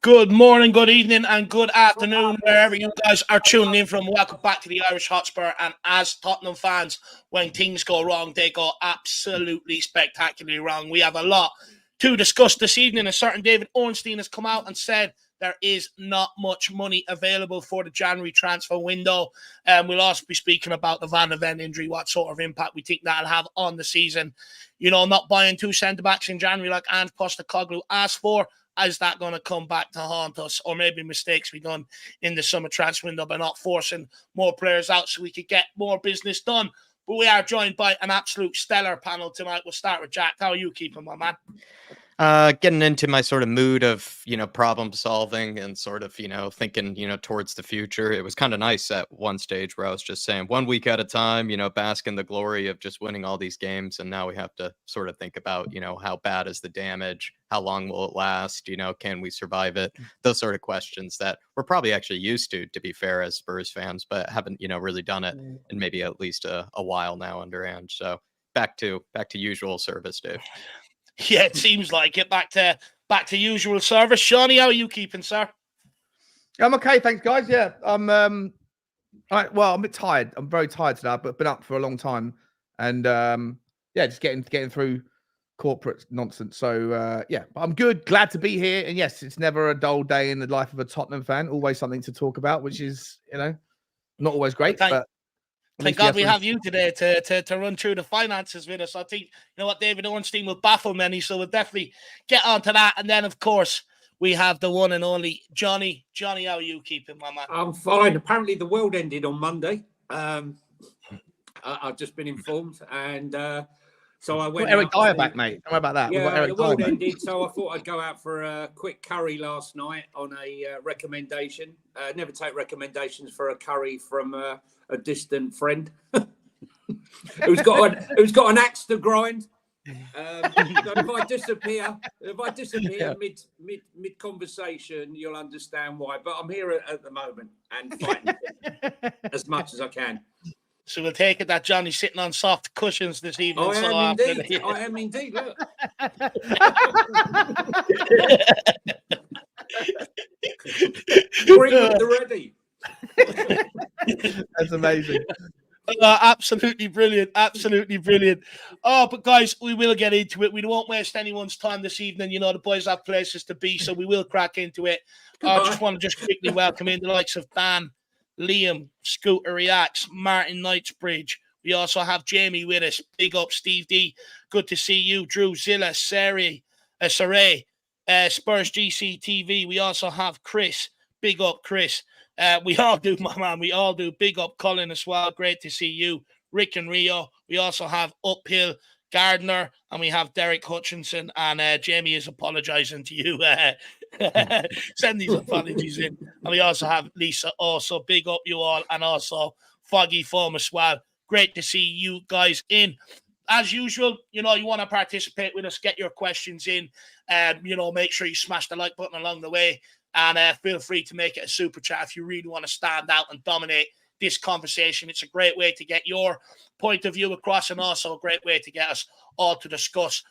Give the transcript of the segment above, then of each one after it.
Good morning, good evening, and good afternoon, wherever you guys are tuning in from. Welcome back to the Irish Hotspur. And as Tottenham fans, when things go wrong, they go absolutely spectacularly wrong. We have a lot to discuss this evening. A certain David Ornstein has come out and said there is not much money available for the January transfer window. We'll also be speaking about the Van de Ven injury, what sort of impact we think that'll have on the season. You know, not buying two centre-backs in January like Ange Postecoglou asked for. Is that going to come back to haunt us? Or maybe mistakes we done in the summer transfer window by not forcing more players out so we could get more business done. But we are joined by an absolute stellar panel tonight. We'll start with Jack. How are you keeping, my man? Getting into my sort of mood of, problem solving and sort of, thinking, towards the future. It was kind of nice at one stage where I was just saying 1 week at a time, bask in the glory of just winning all these games. And now we have to sort of think about, how bad is the damage? How long will it last? Can we survive it? Those sort of questions that we're probably actually used to be fair, as Spurs fans, but haven't, really done it in maybe at least a while now under Ange. So back to usual service, Dave. Yeah, it seems like it. Back to usual service. Shawnee, how are you keeping, sir? I'm okay, thanks, guys. Yeah, I'm I'm a bit tired. I'm very tired today, but been up for a long time, and just getting through corporate nonsense. So but I'm good. Glad to be here. And yes, it's never a dull day in the life of a Tottenham fan. Always something to talk about, which is not always great, but. Thank God we have you today to run through the finances with us. I think, David Ornstein will baffle many, so we'll definitely get onto that. And then, of course, we have the one and only Johnny. Johnny, how are you keeping, my man? I'm fine. Apparently, the world ended on Monday. I've just been informed. And so I went. Eric Dyer back, mate. Don't worry about that. Yeah, the world ended, so I thought I'd go out for a quick curry last night on a recommendation. Never take recommendations for a curry from a distant friend who's got an axe to grind. So if I disappear mid conversation, you'll understand why. But I'm here at the moment and fighting as much as I can. So we'll take it that Johnny's sitting on soft cushions this evening. I am indeed. Look. Bring the ready. That's amazing. Absolutely brilliant. Absolutely brilliant. Oh, but guys, we will get into it. We won't waste anyone's time this evening. The boys have places to be, so we will crack into it. I just want to quickly welcome in the likes of Dan, Liam, Scooter Reacts, Martin Knightsbridge. We also have Jamie with us. Big up, Steve D. Good to see you. Drew Zilla, Saray, Spurs GC TV. We also have Chris. Big up, Chris. We all do, my man. We all do. Big up, Colin, as well. Great to see you. Rick and Rio. We also have Uphill, Gardner, and we have Derek Hutchinson. And Jamie is apologising to you. Send these apologies in. And we also have Lisa. Also, big up you all. And also Foggy Foam as well. Great to see you guys in. As usual, you want to participate with us. Get your questions in. Make sure you smash the like button along the way. And feel free to make it a super chat if you really want to stand out and dominate this conversation. It's a great way to get your point of view across, and also a great way to get us all to discuss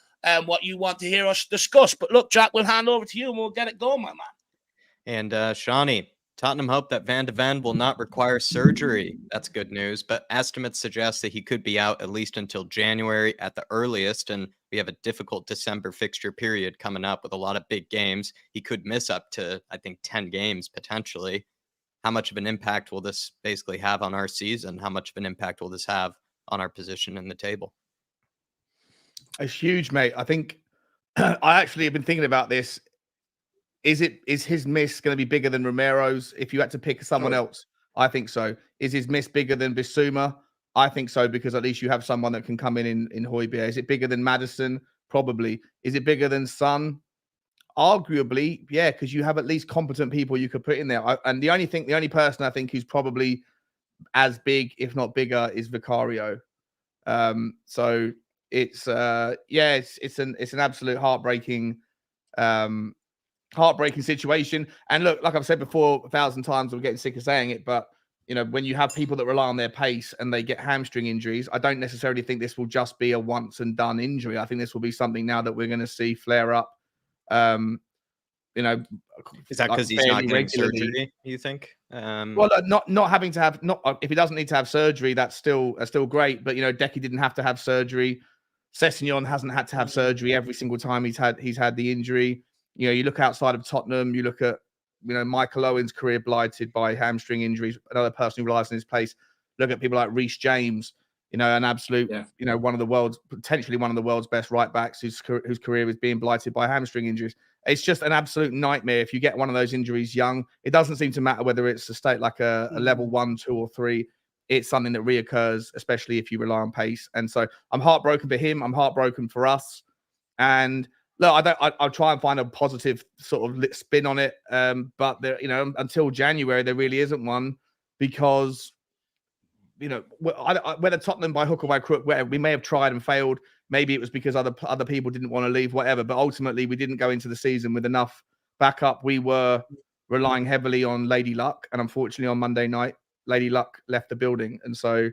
what you want to hear us discuss. But look, Jack, we'll hand over to you and we'll get it going, my man. And Shawnee, Tottenham hope that Van de Ven will not require surgery. That's good news. But estimates suggest that he could be out at least until January at the earliest. And we have a difficult December fixture period coming up with a lot of big games. He could miss up to, I think, 10 games potentially. How much of an impact will this basically have on our season? How much of an impact will this have on our position in the table? It's huge, mate. I think I actually have been thinking about this. Is his miss going to be bigger than Romero's? If you had to pick someone else, I think so. Is his miss bigger than Bissouma? I think so, because at least you have someone that can come in Højbjerg. Is it bigger than Maddison? Probably. Is it bigger than Son? Arguably, yeah, because you have at least competent people you could put in there. And the only person I think who's probably as big, if not bigger, is Vicario. So it's an absolute heartbreaking situation. And look, like I've said before 1,000 times, I'm getting sick of saying it, but when you have people that rely on their pace and they get hamstring injuries, I don't necessarily think this will just be a once and done injury. I think this will be something now that we're going to see flare up you know, is that because he's not getting surgery? You think? Well, not having to have if he doesn't need to have surgery, that's still great. But you know, Decky didn't have to have surgery. Sessegnon hasn't had to have surgery every single time he's had the injury. You know, you look outside of Tottenham, you look at, you know, Michael Owen's career blighted by hamstring injuries. Another person who relies on his place. Look at people like Reece James, you know, an absolute, you know, potentially one of the world's best right backs whose career is being blighted by hamstring injuries. It's just an absolute nightmare if you get one of those injuries young. It doesn't seem to matter whether it's a state like a level 1, 2, or 3. It's something that reoccurs, especially if you rely on pace. And so I'm heartbroken for him. I'm heartbroken for us. And look, I'll try and find a positive sort of spin on it. But there, you know, until January, there really isn't one, because, you know, whether Tottenham by hook or by crook, where we may have tried and failed, maybe it was because other people didn't want to leave, whatever. But ultimately, we didn't go into the season with enough backup. We were relying heavily on Lady Luck, and unfortunately, on Monday night, Lady Luck left the building, and so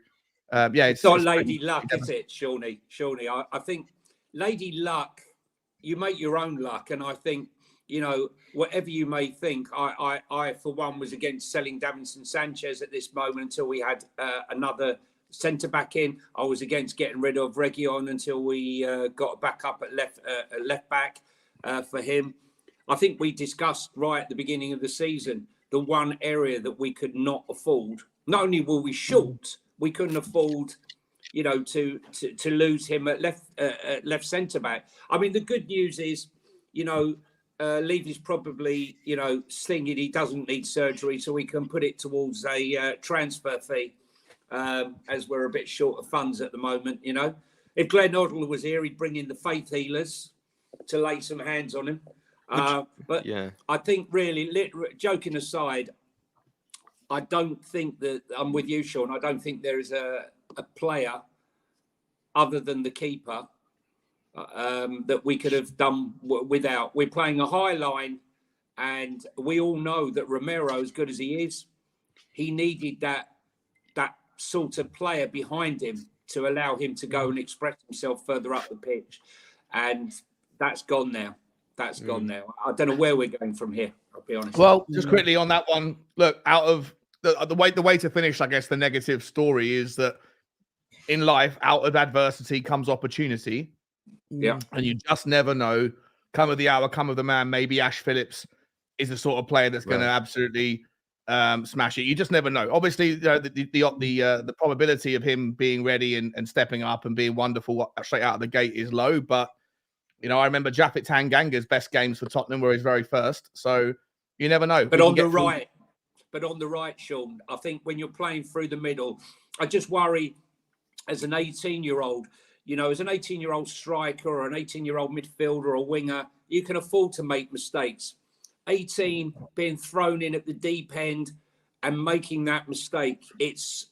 it's not Lady Luck, is it, Shawnee? I think Lady Luck, you make your own luck, and I think, you know, whatever you may think, I for one was against selling Davinson Sanchez at this moment until we had another centre back in. I was against getting rid of Reguilon until we got back up at left back for him. I think we discussed right at the beginning of the season the one area that we could not afford. Not only were we short, we couldn't afford, you know, to lose him at left centre back. I mean, the good news is, you know, Levy's probably, you know, thinking he doesn't need surgery, so we can put it towards a transfer fee, as we're a bit short of funds at the moment. You know, if Glenn Hoddle was here, he'd bring in the faith healers to lay some hands on him. But yeah, I think really, joking aside, I don't think that, I'm with you, Sean, I don't think there is a player other than the keeper that we could have done without. We're playing a high line, and we all know that Romero, as good as he is, he needed that sort of player behind him to allow him to go and express himself further up the pitch. And that's gone now. That's gone now. I don't know where we're going from here, I'll be honest. Well, just quickly on that one, look, out of the way to finish, I guess, the negative story is that in life, out of adversity comes opportunity. Yeah. And you just never know. Come of the hour, come of the man. Maybe Ash Phillips is the sort of player that's going to absolutely smash it. You just never know. Obviously, you know, the probability of him being ready and stepping up and being wonderful straight out of the gate is low. But, you know, I remember Japhet Tanganga's best games for Tottenham were his very first. So you never know. But on the right, Sean, I think when you're playing through the middle, I just worry as an 18-year-old, you know, as an 18-year-old striker or an 18-year-old midfielder or winger, you can afford to make mistakes. 18, being thrown in at the deep end and making that mistake, it's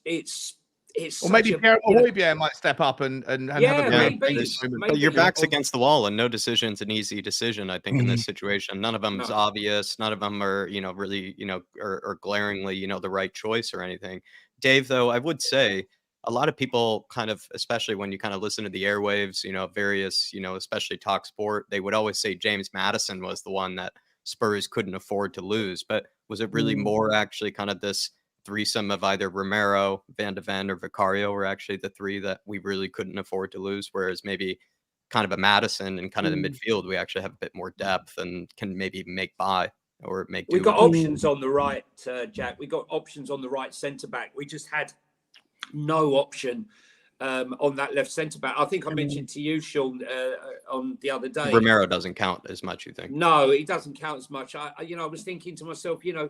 or maybe Pierre Højbjerg might step up and have a maybe. Your back's against the wall, and no decision's an easy decision, I think, in this situation. None of them is obvious. None of them are, you know, really, you know, or glaringly, you know, the right choice or anything. Dave, though, I would say a lot of people kind of, especially when you kind of listen to the airwaves, you know, various, you know, especially Talk Sport, they would always say James Maddison was the one that Spurs couldn't afford to lose. But was it really more actually kind of this threesome of either Romero, Van de Ven, or Vicario were actually the three that we really couldn't afford to lose, whereas maybe kind of a Maddison and kind of the midfield, we actually have a bit more depth and can maybe make by or make do. We've got options on the right, Jack. We got options on the right centre-back. We just had no option on that left centre-back. I think I mentioned to you, Sean, on the other day. Romero doesn't count as much, you think? No, he doesn't count as much. I was thinking to myself, you know,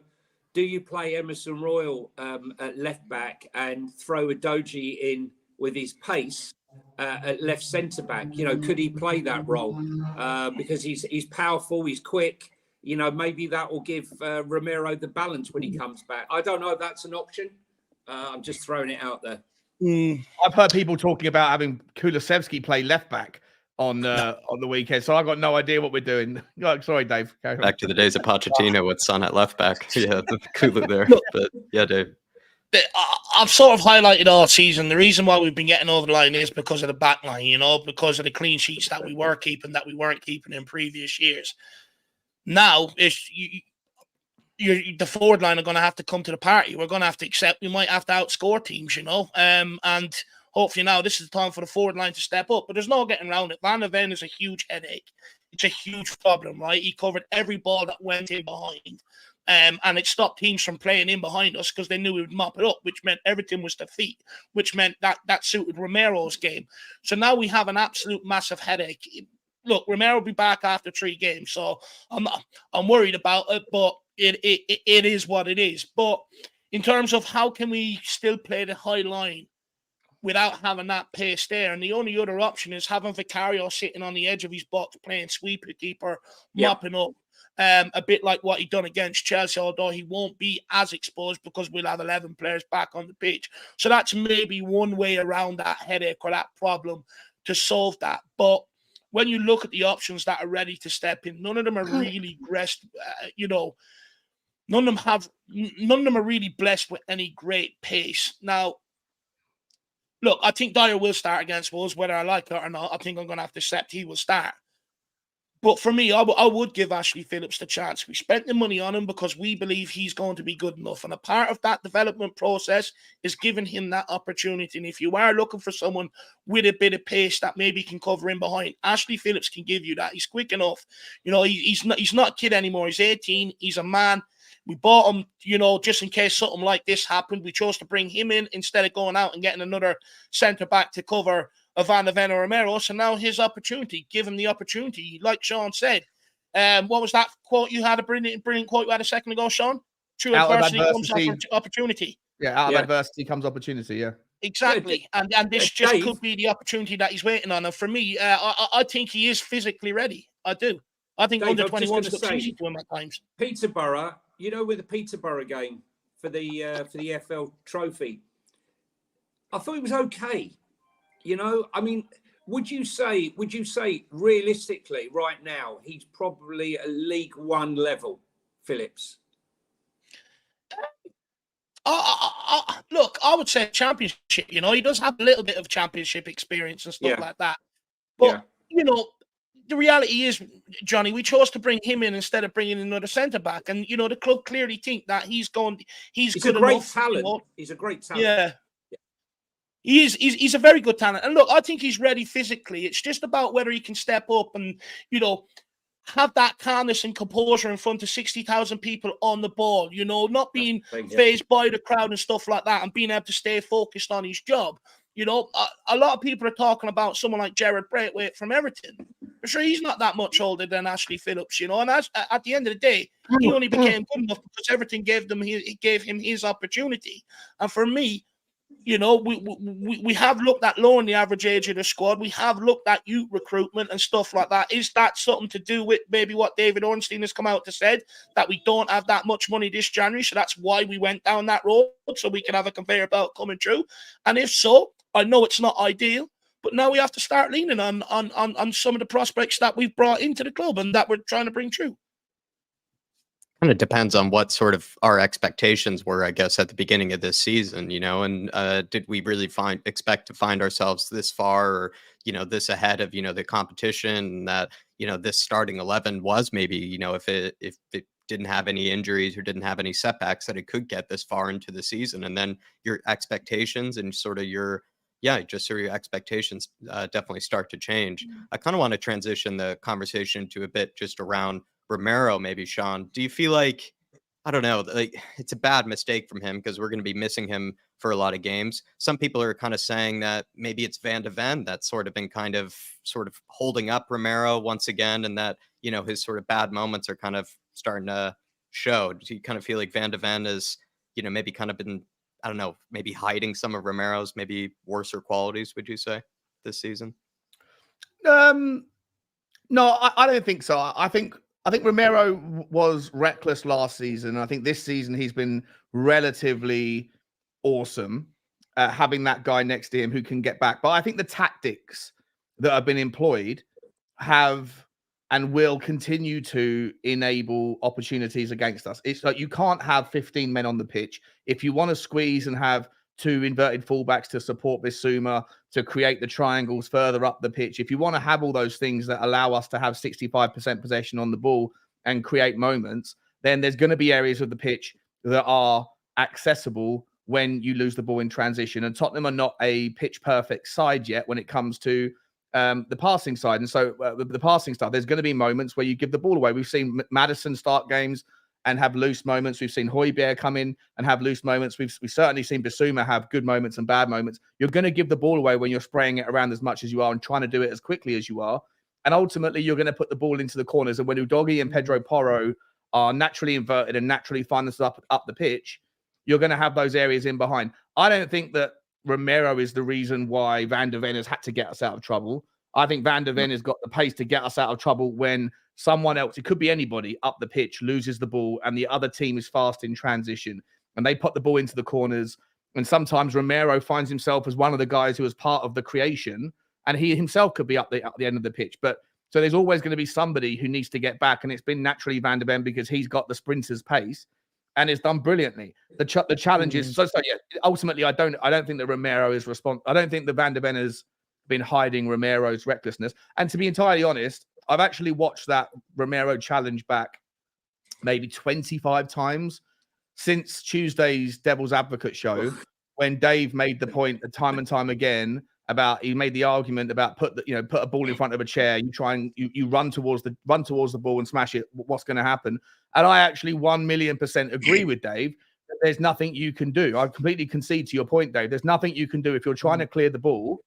do you play Emerson Royal at left back and throw a Doji in with his pace at left centre back? You know, could he play that role? Because he's powerful, he's quick. You know, maybe that will give Romero the balance when he comes back. I don't know if that's an option. I'm just throwing it out there. I've heard people talking about having Kulusevski play left back on the weekend, so I got no idea what we're doing. Oh, sorry, Dave. Back to the days of Pochettino with Son at left back. Yeah, the Kulu there. But yeah, Dave. I've sort of highlighted all season. The reason why we've been getting over the line is because of the back line, you know, because of the clean sheets that we were keeping that we weren't keeping in previous years. Now it's the forward line are going to have to come to the party. We're going to have to accept we might have to outscore teams, and hopefully now this is the time for the forward line to step up. But there's no getting around it. Van der Ven is a huge headache. It's a huge problem, right? He covered every ball that went in behind. And it stopped teams from playing in behind us because they knew we would mop it up, which meant everything was defeat, which meant that suited Romero's game. So now we have an absolute massive headache. Look, Romero will be back after 3 games, so I'm worried about it, but it is what it is. But in terms of how can we still play the high line without having that pace there, and the only other option is having Vicario sitting on the edge of his box playing sweeper keeper, mopping up. A bit like what he done against Chelsea, although he won't be as exposed because we'll have 11 players back on the pitch. So that's maybe one way around that headache or that problem to solve that. But when you look at the options that are ready to step in, none of them are really blessed. None of them are really blessed with any great pace. Now, look, I think Dyer will start against Wolves, whether I like it or not. I think I'm going to have to accept he will start. But for me, I would give Ashley Phillips the chance. We spent the money on him because we believe he's going to be good enough. And a part of that development process is giving him that opportunity. And if you are looking for someone with a bit of pace that maybe can cover in behind, Ashley Phillips can give you that. He's quick enough. He's not a kid anymore. He's 18. He's a man. We bought him, just in case something like this happened. We chose to bring him in instead of going out and getting another centre-back to cover Van der Ven or Romero. So now his opportunity, give him the opportunity. Like Sean said, what was that quote you had, a brilliant quote you had a second ago, Sean? True adversity comes opportunity. Yeah, out of adversity comes opportunity, yeah. Exactly. And this just could be the opportunity that he's waiting on. And for me, I think he is physically ready. I do. I think under 21s looks easy to him at times. Peterborough, with the Peterborough game for the FL Trophy, I thought he was okay. Would you say realistically right now he's probably a League One level, Phillips? Look, I would say Championship. He does have a little bit of Championship experience and stuff like that. But the reality is, Johnny, we chose to bring him in instead of bringing in another centre back, and the club clearly think that he's good a great enough, talent. He's a great talent. Yeah. He's a very good talent. And look, I think he's ready physically. It's just about whether he can step up and, have that calmness and composure in front of 60,000 people on the ball, not being fazed by the crowd and stuff like that, and being able to stay focused on his job. A lot of people are talking about someone like Jared Braithwaite from Everton. For sure, he's not that much older than Ashley Phillips, and at the end of the day, he only became good enough because everything gave him his opportunity. And for me, we have looked at lowering the average age of the squad. We have looked at youth recruitment and stuff like that. Is that something to do with maybe what David Ornstein has come out to said, that we don't have that much money this January? So that's why we went down that road, so we can have a conveyor belt coming through. And if so, I know it's not ideal, but now we have to start leaning on some of the prospects that we've brought into the club and that we're trying to bring through. Kind of depends on what sort of our expectations were, I guess, at the beginning of this season, and did we really expect to find ourselves this far, or, this ahead of, the competition, that, this starting 11 was maybe, if it didn't have any injuries or didn't have any setbacks, that it could get this far into the season. And then your expectations and sort of your expectations definitely start to change. I kind of want to transition the conversation to a bit just around Romero, maybe. Sean, do you feel like, I don't know, like it's a bad mistake from him because we're going to be missing him for a lot of games? Some people are kind of saying that maybe it's Van de Ven that's sort of been kind of holding up Romero once again, and that, his sort of bad moments are kind of starting to show. Do you kind of feel like Van de Ven is, maybe kind of been, I don't know, maybe hiding some of Romero's maybe worser qualities, would you say, this season? No, I don't think so. I think Romero was reckless last season. I think this season he's been relatively awesome at having that guy next to him who can get back. But I think the tactics that have been employed have and will continue to enable opportunities against us. It's like you can't have 15 men on the pitch. If you want to squeeze and have 2 inverted fullbacks to support Bissouma, to create the triangles further up the pitch, if you want to have all those things that allow us to have 65% possession on the ball and create moments, then there's going to be areas of the pitch that are accessible when you lose the ball in transition. And Tottenham are not a pitch perfect side yet when it comes to the passing side. And so the passing stuff, there's going to be moments where you give the ball away. We've seen Maddison start games and have loose moments. We've seen Højbjerg come in and have loose moments. We've certainly seen Bissouma have good moments and bad moments. You're going to give the ball away when you're spraying it around as much as you are and trying to do it as quickly as you are. And ultimately, you're going to put the ball into the corners. And when Udogie and Pedro Porro are naturally inverted and naturally find us up the pitch, you're going to have those areas in behind. I don't think that Romero is the reason why Van der Ven has had to get us out of trouble. I think Van der Ven has got the pace to get us out of trouble when someone else, it could be anybody, up the pitch, loses the ball and the other team is fast in transition and they put the ball into the corners. And sometimes Romero finds himself as one of the guys who was part of the creation and he himself could be up the end of the pitch. But so there's always going to be somebody who needs to get back, and it's been naturally Van der Ven because he's got the sprinter's pace and it's done brilliantly. The challenge is so yeah. Ultimately, I don't think that Romero is responsible. I don't think that Van der Ven has been hiding Romero's recklessness. And to be entirely honest, I've actually watched that Romero challenge back maybe 25 times since Tuesday's Devil's Advocate show, when Dave made the point time and time again about, he made the argument about put a ball in front of a chair, you run towards the ball and smash it. What's going to happen? And I actually 1,000,000% agree with Dave that there's nothing you can do. I completely concede to your point, Dave. There's nothing you can do if you're trying to clear the ball.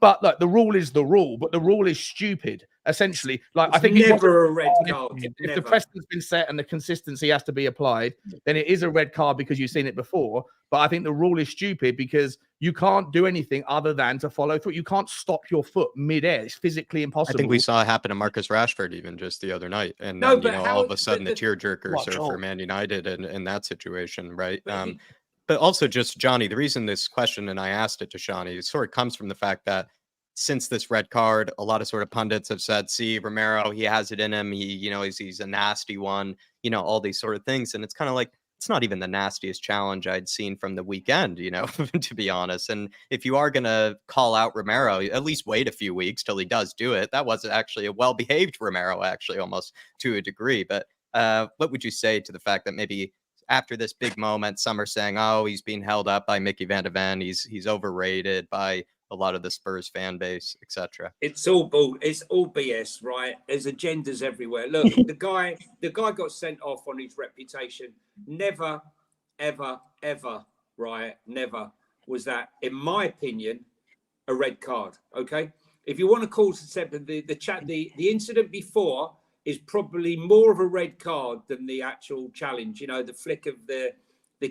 But look, the rule is the rule, but the rule is stupid. Essentially, like it's I think never a red card. If the precedent's been set and the consistency has to be applied, then it is a red card because you've seen it before. But I think the rule is stupid because you can't do anything other than to follow through. You can't stop your foot mid-air. It's physically impossible. I think we saw it happen to Marcus Rashford even just the other night, and then, all of a sudden the tearjerkers are for Man United in that situation, right? But also just Johnny, the reason this question, and I asked it to Shawnee, it sort of comes from the fact that since this red card, a lot of sort of pundits have said, see, Romero, he has it in him. He's a nasty one, all these sort of things. And it's kind of like, it's not even the nastiest challenge I'd seen from the weekend, to be honest. And if you are going to call out Romero, at least wait a few weeks till he does do it. That was actually a well-behaved Romero, actually, almost to a degree. But what would you say to the fact that maybe after this big moment, some are saying, oh, he's being held up by Mickey Van de Ven. He's overrated by a lot of the Spurs fan base, etc. It's all BS, right? There's agendas everywhere. Look, the guy got sent off on his reputation. Never, ever, ever, right? Never was that, in my opinion, a red card. Okay, if you want to call the incident before is probably more of a red card than the actual challenge. The flick of the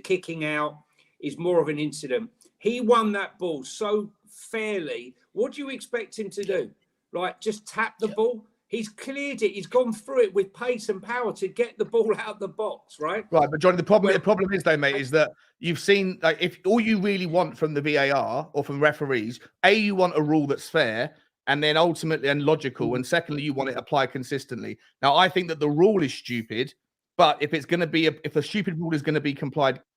kicking out is more of an incident. He won that ball so fairly. What do you expect him to do? Like, just tap the ball? He's cleared it. He's gone through it with pace and power to get the ball out of the box, right? Right, but Johnny, the problem is though, mate, is that you've seen, like, if all you really want from the VAR or from referees, you want a rule that's fair, and then ultimately and logical, and secondly, you want it applied consistently. Now, I think that the rule is stupid, but if it's going to be if a stupid rule is going to be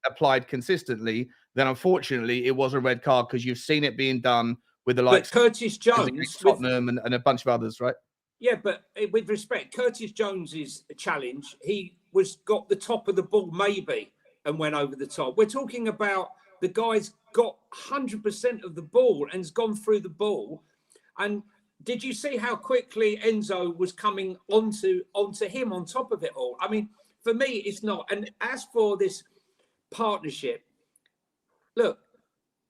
applied consistently, then unfortunately it was a red card because you've seen it being done with the likes of Curtis Jones, Tottenham and a bunch of others, right? Yeah, but with respect, Curtis Jones's challenge, he got the top of the ball maybe and went over the top. We're talking about the guy's got 100% of the ball and has gone through the ball. And did you see how quickly Enzo was coming onto him on top of it all? I mean, for me, it's not. And as for this partnership, look,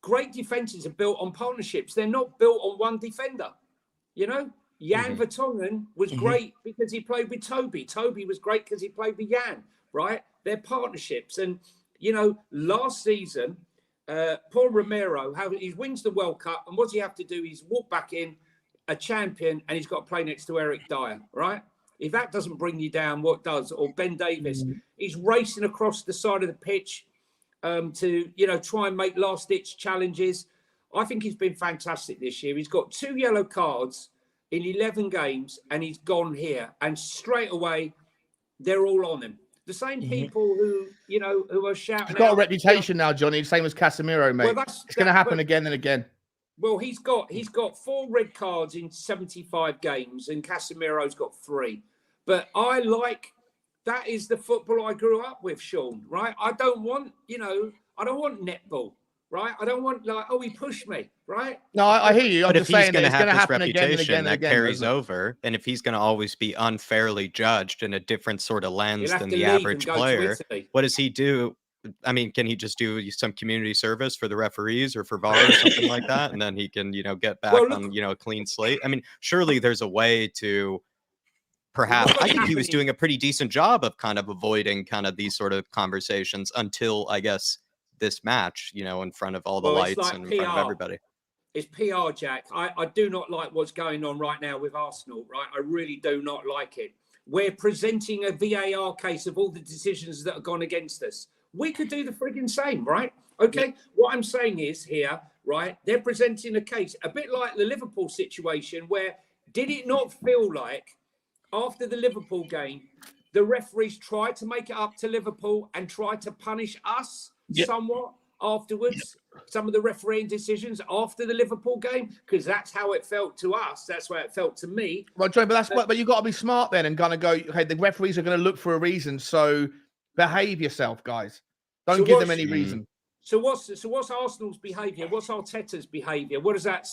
great defenses are built on partnerships. They're not built on one defender. Jan Vertonghen was great because he played with Toby. Toby was great because he played with Jan, right? They're partnerships. And, last season, Paul Romero, he wins the World Cup, and what does he have to do? He's walk back in, a champion, and he's got to play next to Eric Dyer, right? If that doesn't bring you down, what does? Or Ben Davies, he's racing across the side of the pitch to try and make last-ditch challenges. I think he's been fantastic this year. He's got 2 yellow cards in 11 games, and he's gone here, and straight away they're all on him. The same people who are shouting. He's got a reputation now, Johnny. Same as Casemiro, mate. Well, it's going to happen again and again. Well, he's got 4 red cards in 75 games, and Casemiro's got 3. But that is the football I grew up with, Sean, right? I don't want netball, right? I don't want he pushed me, right? No, I hear you. I'm But if just he's saying going to it's going have to this happen again and reputation again and that again. carries over, and if he's going to always be unfairly judged in a different sort of lens than the average player, what does he do? I mean, can he just do some community service for the referees or for VAR or something like that, and then he can, get back on, a clean slate? I mean, surely there's a way to perhaps. I think he was doing a pretty decent job of kind of avoiding kind of these sort of conversations until, I guess, this match, in front of all the lights and in front of everybody. It's PR, Jack. I do not like what's going on right now with Arsenal, right? I really do not like it. We're presenting a VAR case of all the decisions that have gone against us. We could do the frigging same, right? Okay. What I'm saying is here, right? They're presenting a case a bit like the Liverpool situation where did it not feel like after the Liverpool game, the referees tried to make it up to Liverpool and tried to punish us somewhat afterwards? Some of the refereeing decisions after the Liverpool game, because that's how it felt to us. That's how it felt to me. Well, Joe, but you've got to be smart then and kind of go, okay, the referees are going to look for a reason. So behave yourself, guys. Don't give them any reason. So what's Arsenal's behaviour? What's Arteta's behaviour? What is that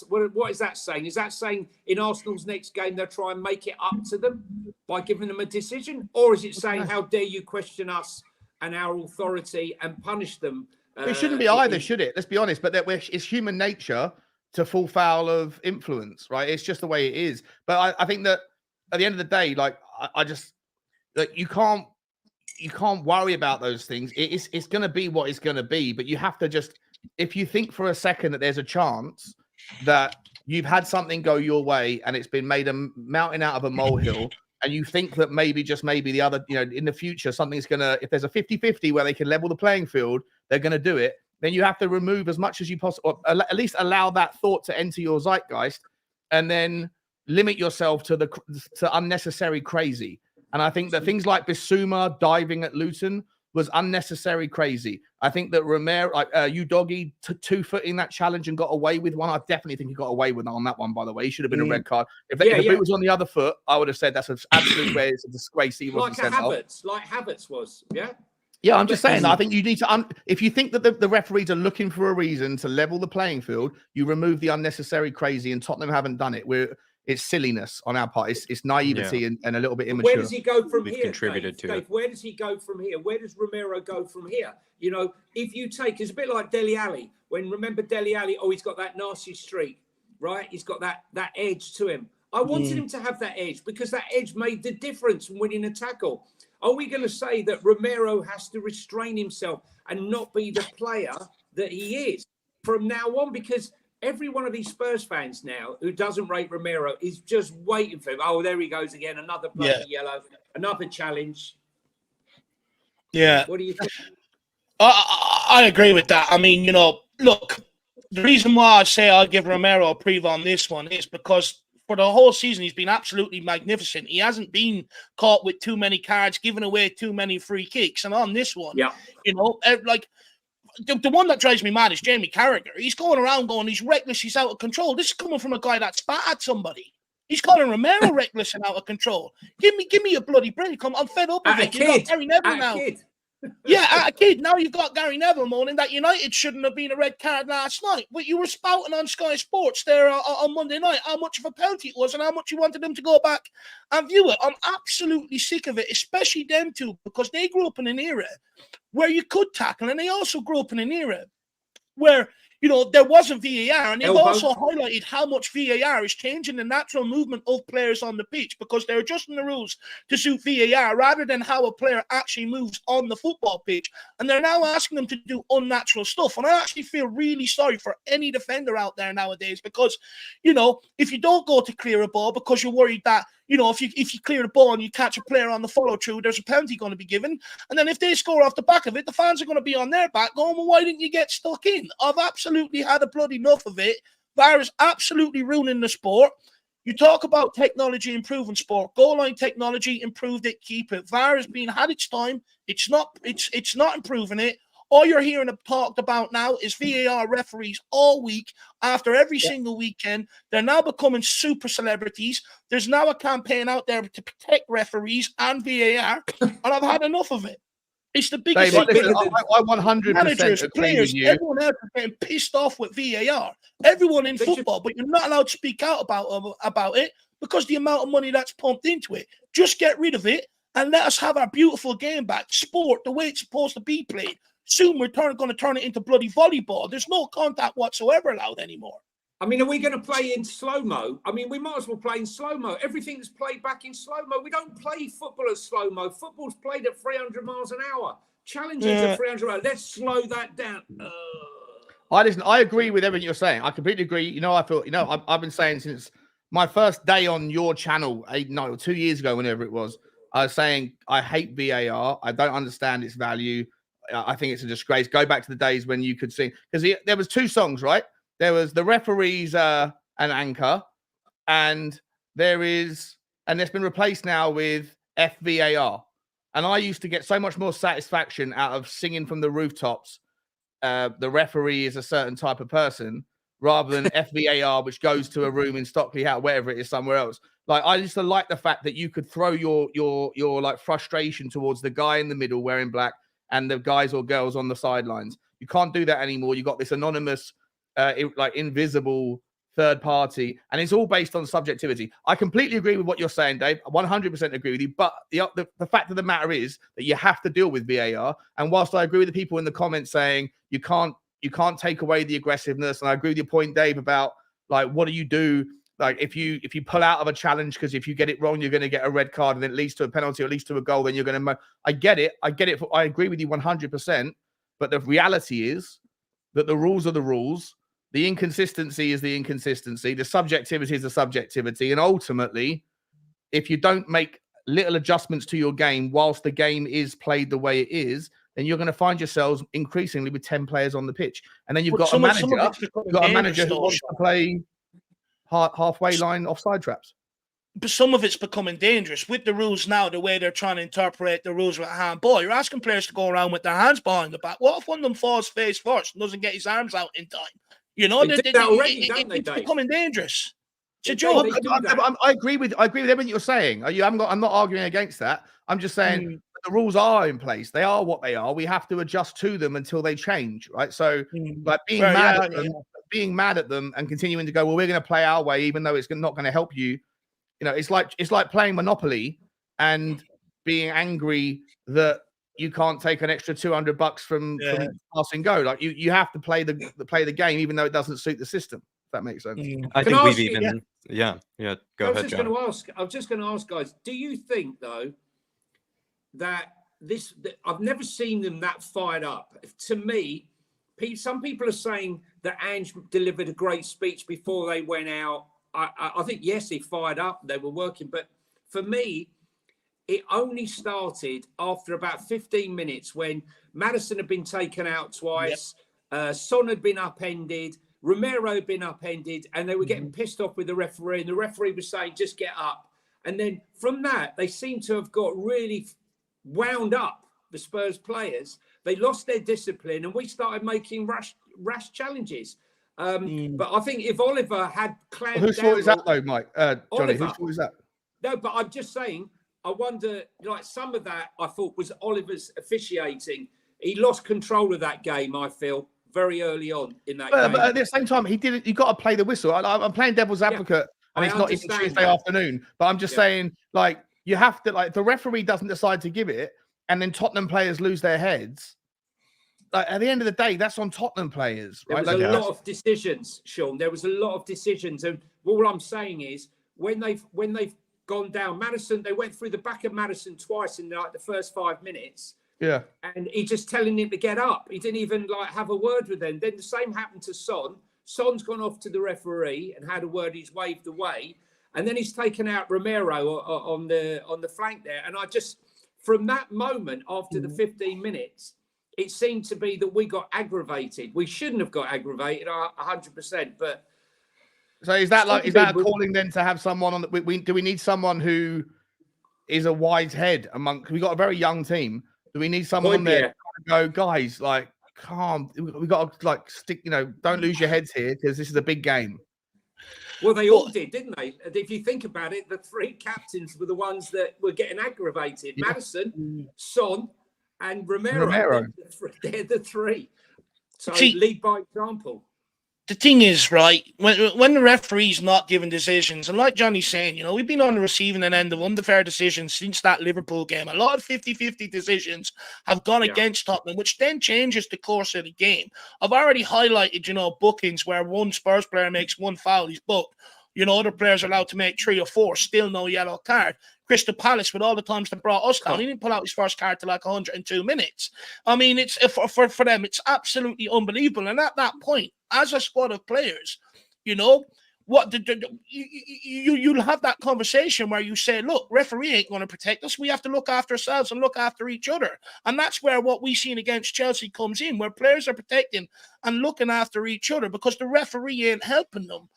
saying? Is that saying in Arsenal's next game they'll try and make it up to them by giving them a decision, or is it saying how dare you question us and our authority and punish them? It shouldn't be either, should it? Let's be honest. But it's human nature to fall foul of influence, right? It's just the way it is. But I think that at the end of the day, you can't worry about those things. It's going to be what it's going to be. But you have to just, if you think for a second that there's a chance that you've had something go your way and it's been made a mountain out of a molehill, and you think that maybe the other, in the future, something's going to, if there's a 50-50 where they can level the playing field, they're going to do it, then you have to remove as much as you possibly, or at least allow that thought to enter your zeitgeist, and then limit yourself to unnecessary crazy. And I think that things like Bissouma diving at Luton was unnecessary crazy. I think that Romero, Udogie, 2-footing that challenge and got away with one. I definitely think he got away with on that one, by the way. He should have been a red card. If the boot was on the other foot, I would have said that's an absolute way. It's a disgrace he wasn't sent off. Like Havertz was, yeah? Yeah, I'm just saying. I think you need to, if you think that the referees are looking for a reason to level the playing field, you remove the unnecessary crazy, and Tottenham haven't done it. It's silliness on our part. It's naivety and a little bit immature. Where does he go from here? Contributed to it. Where does he go from here? Where does Romero go from here? If you take, it's a bit like Dele Alli. Remember Dele Alli? Oh, he's got that nasty streak, right? He's got that edge to him. I wanted him to have that edge because that edge made the difference in winning a tackle. Are we going to say that Romero has to restrain himself and not be the player that he is from now on? Because every one of these Spurs fans now who doesn't rate Romero is just waiting for him. Oh, there he goes again. Another bloody yellow. Another challenge. Yeah. What do you think? I agree with that. I mean, look, the reason why I say I'll give Romero a preview on this one is because for the whole season, he's been absolutely magnificent. He hasn't been caught with too many cards, giving away too many free kicks. And on this one, the one that drives me mad is Jamie Carragher. He's going around going, he's reckless, he's out of control. This is coming from a guy that spat at somebody. He's calling Romero reckless and out of control. Give me a bloody break. I'm fed up with it. You got Gary Neville now. Yeah, at a kid. Now you've got Gary Neville moaning that United shouldn't have been a red card last night. But you were spouting on Sky Sports there on Monday night how much of a penalty it was and how much you wanted them to go back and view it. I'm absolutely sick of it, especially them two, because they grew up in an era where you could tackle, and they also grew up in an era where there wasn't VAR, and they've also highlighted how much VAR is changing the natural movement of players on the pitch because they're adjusting the rules to suit VAR rather than how a player actually moves on the football pitch. And they're now asking them to do unnatural stuff. And I actually feel really sorry for any defender out there nowadays because, if you don't go to clear a ball because you're worried that, if you clear the ball and you catch a player on the follow-through, there's a penalty going to be given. And then if they score off the back of it, the fans are going to be on their back going, well, why didn't you get stuck in? I've absolutely had a bloody enough of it. VAR is absolutely ruining the sport. You talk about technology improving sport. Goal line technology improved it, keep it. VAR has had its time. It's not improving it. All you're hearing talked about now is VAR referees all week after every single weekend. They're now becoming super celebrities. There's now a campaign out there to protect referees and VAR, and I've had enough of it. It's the biggest. Dave, listen, I 100% managers, agree players, with you. everyone else is getting pissed off with VAR. Everyone in football, but you're not allowed to speak out about it because the amount of money that's pumped into it. Just get rid of it and let us have our beautiful game back. Sport, the way it's supposed to be played. Soon we're going to turn it into bloody volleyball. There's no contact whatsoever allowed anymore. I mean, are we going to play in slow-mo? I mean, we might as well play in slow-mo. Everything's played back in slow-mo. We don't play football at slow-mo. Football's played at 300 miles an hour. Challengers at 300 miles. Let's slow that down. I agree with everything you're saying. I completely agree. You know, I've been saying since my first day on your channel, 2 years ago, whenever it was, I was saying I hate VAR. I don't understand its value. I think it's a disgrace. Go back to the days when you could sing, because there was 2 songs, right? There was the referees an anchor, and it's been replaced now with FVAR. And I used to get so much more satisfaction out of singing from the rooftops. The referee is a certain type of person, rather than FVAR, which goes to a room in Stockley House, wherever it is, somewhere else. Like, I used to like the fact that you could throw your like frustration towards the guy in the middle wearing black and the guys or girls on the sidelines. You can't do that anymore. You got this anonymous, like invisible third party, and it's all based on subjectivity. I completely agree with what you're saying, Dave. I 100% agree with you. But the fact of the matter is that you have to deal with VAR. And whilst I agree with the people in the comments saying you can't take away the aggressiveness, and I agree with your point, Dave, about like, what do you do? Like, if you pull out of a challenge because if you get it wrong, you're going to get a red card and it leads to a penalty or leads to a goal, then you're going to. I get it. I agree with you 100%. But the reality is that the rules are the rules. The inconsistency is the inconsistency. The subjectivity is the subjectivity. And ultimately, if you don't make little adjustments to your game whilst the game is played the way it is, then you're going to find yourselves increasingly with 10 players on the pitch. And then you've got a manager who wants to play halfway line offside traps. But some of it's becoming dangerous with the rules now, the way they're trying to interpret the rules with a handball. You're asking players to go around with their hands behind the back. What if one of them falls face first and doesn't get his arms out in time? You know, it's becoming dangerous. It's a joke. I agree with everything you're saying. I'm not arguing against that. I'm just saying the rules are in place. They are what they are. We have to adjust to them until they change, right? So, like being mad at them and continuing to go, well, we're going to play our way, even though it's not going to help you. You know, it's like playing Monopoly and being angry that you can't take an extra $200 from passing go. Like you have to play the game, even though it doesn't suit the system. If that makes sense. I think we've even go ahead, John. I was just going to ask, guys, do you think though that I've never seen them that fired up? To me, some people are saying that Ange delivered a great speech before they went out. I think, yes, he fired up. They were working. But for me, it only started after about 15 minutes when Maddison had been taken out twice. Son had been upended. Romero had been upended. And they were getting pissed off with the referee. And the referee was saying, just get up. And then from that, they seem to have got really wound up, the Spurs players. They lost their discipline and we started making rash challenges. But I think if Oliver had clamped down... Whose fault is that though, Mike? Johnny, whose fault is that? No, but I'm just saying, I wonder, like some of that I thought was Oliver's officiating. He lost control of that game, I feel, very early on in that game. But at the same time, he didn't. You got to play the whistle. I'm playing devil's advocate, and it's not even Tuesday afternoon. But I'm just saying, like, you have to, like, the referee doesn't decide to give it, and then Tottenham players lose their heads. Like, at the end of the day, that's on Tottenham players. There was a lot of decisions, Sean. There was a lot of decisions, and all I'm saying is when they've gone down, Maddison, they went through the back of Maddison twice in like the first 5 minutes. Yeah, and he just telling him to get up. He didn't even like have a word with them. Then the same happened to Son. Son's gone off to the referee and had a word. He's waved away, and then he's taken out Romero on the flank there. And I just, from that moment after the 15 minutes. It seemed to be that we got aggravated. We shouldn't have got aggravated 100%. But so is that a calling then to have someone on the? Do we need someone who is a wise head among? We got a very young team. Do we need someone there to go, guys? Like, calm. We got to like stick. Don't lose your heads here because this is a big game. Well, they all did, didn't they? If you think about it, the three captains were the ones that were getting aggravated. Yeah. Madison, Son, and Romero. They're the three. So lead by example. The thing is, right, when the referee's not giving decisions, and like Johnny's saying, we've been on the receiving end of unfair decisions since that Liverpool game. A lot of 50-50 decisions have gone against Tottenham, which then changes the course of the game. I've already highlighted, bookings where one Spurs player makes one foul, he's booked. Other players are allowed to make 3 or 4, still no yellow card. Crystal Palace, with all the times they brought us down, he didn't pull out his first card till like 102 minutes. I mean, it's for them, it's absolutely unbelievable. And at that point, as a squad of players, you'll have that conversation where you say, look, referee ain't going to protect us. We have to look after ourselves and look after each other. And that's where what we seen against Chelsea comes in, where players are protecting and looking after each other because the referee ain't helping them.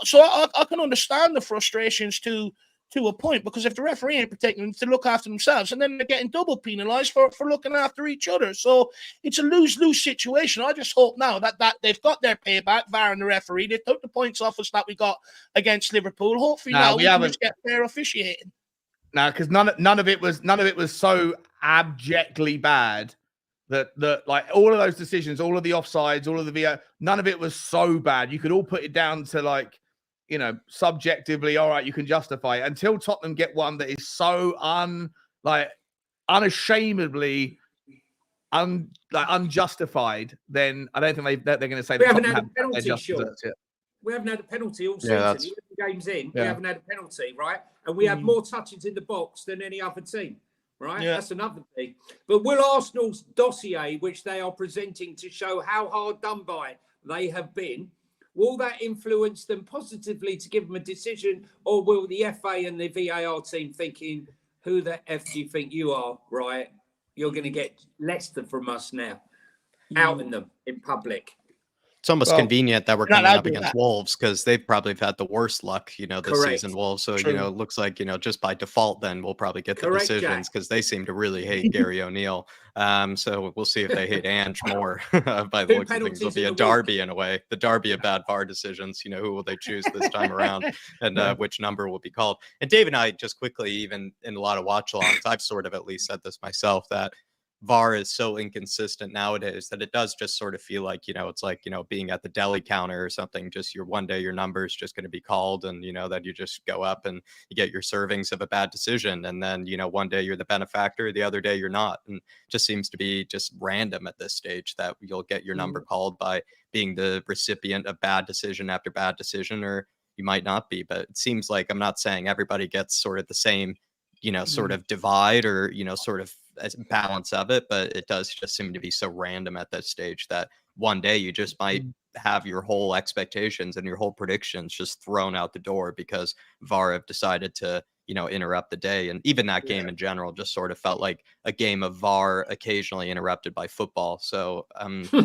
So I can understand the frustrations to a point, because if the referee ain't protecting them to look after themselves, and then they're getting double penalised for looking after each other. So it's a lose-lose situation. I just hope now that they've got their payback, VAR and the referee. They took the points off us that we got against Liverpool. Hopefully now we can just get fair officiating. No, because none of it was so abjectly bad that like all of those decisions, all of the offsides, all of the VAR, none of it was so bad. You could all put it down to like, subjectively, all right, you can justify it, until Tottenham get one that is so unashamedly unjustified. Then I don't think they're going to say we haven't had a penalty. Sure, we haven't had a penalty all season. 11 games in, we haven't had a penalty, right? And we have more touches in the box than any other team, right? Yeah. That's another thing. But will Arsenal's dossier, which they are presenting to show how hard done by they have been, will that influence them positively to give them a decision, or will the FA and the VAR team thinking, who the F do you think you are, right? You're going to get Leicester from us now, outing them in public. It's almost convenient that we're coming up against Wolves, because they've probably had the worst luck, this season, Wolves. So, it looks like, just by default, then we'll probably get the decisions, because they seem to really hate Gary O'Neill. So we'll see if they hate Ange more. By the looks of things, it'll be a derby in a way. The derby of bad VAR decisions. Who will they choose this time around, and which number will be called? And Dave and I, just quickly, even in a lot of watch-alongs, I've sort of at least said this myself, that VAR is so inconsistent nowadays that it does just sort of feel like, it's like, being at the deli counter or something. Just one day your number is just going to be called, and, that you just go up and you get your servings of a bad decision. And then, one day you're the benefactor, the other day you're not. And it just seems to be just random at this stage that you'll get your number called by being the recipient of bad decision after bad decision, or you might not be. But it seems like, I'm not saying everybody gets sort of the same, sort of divide or, sort of balance of it, but it does just seem to be so random at that stage that one day you just might have your whole expectations and your whole predictions just thrown out the door because VAR have decided to, interrupt the day. And even that game in general just sort of felt like a game of VAR occasionally interrupted by football. So,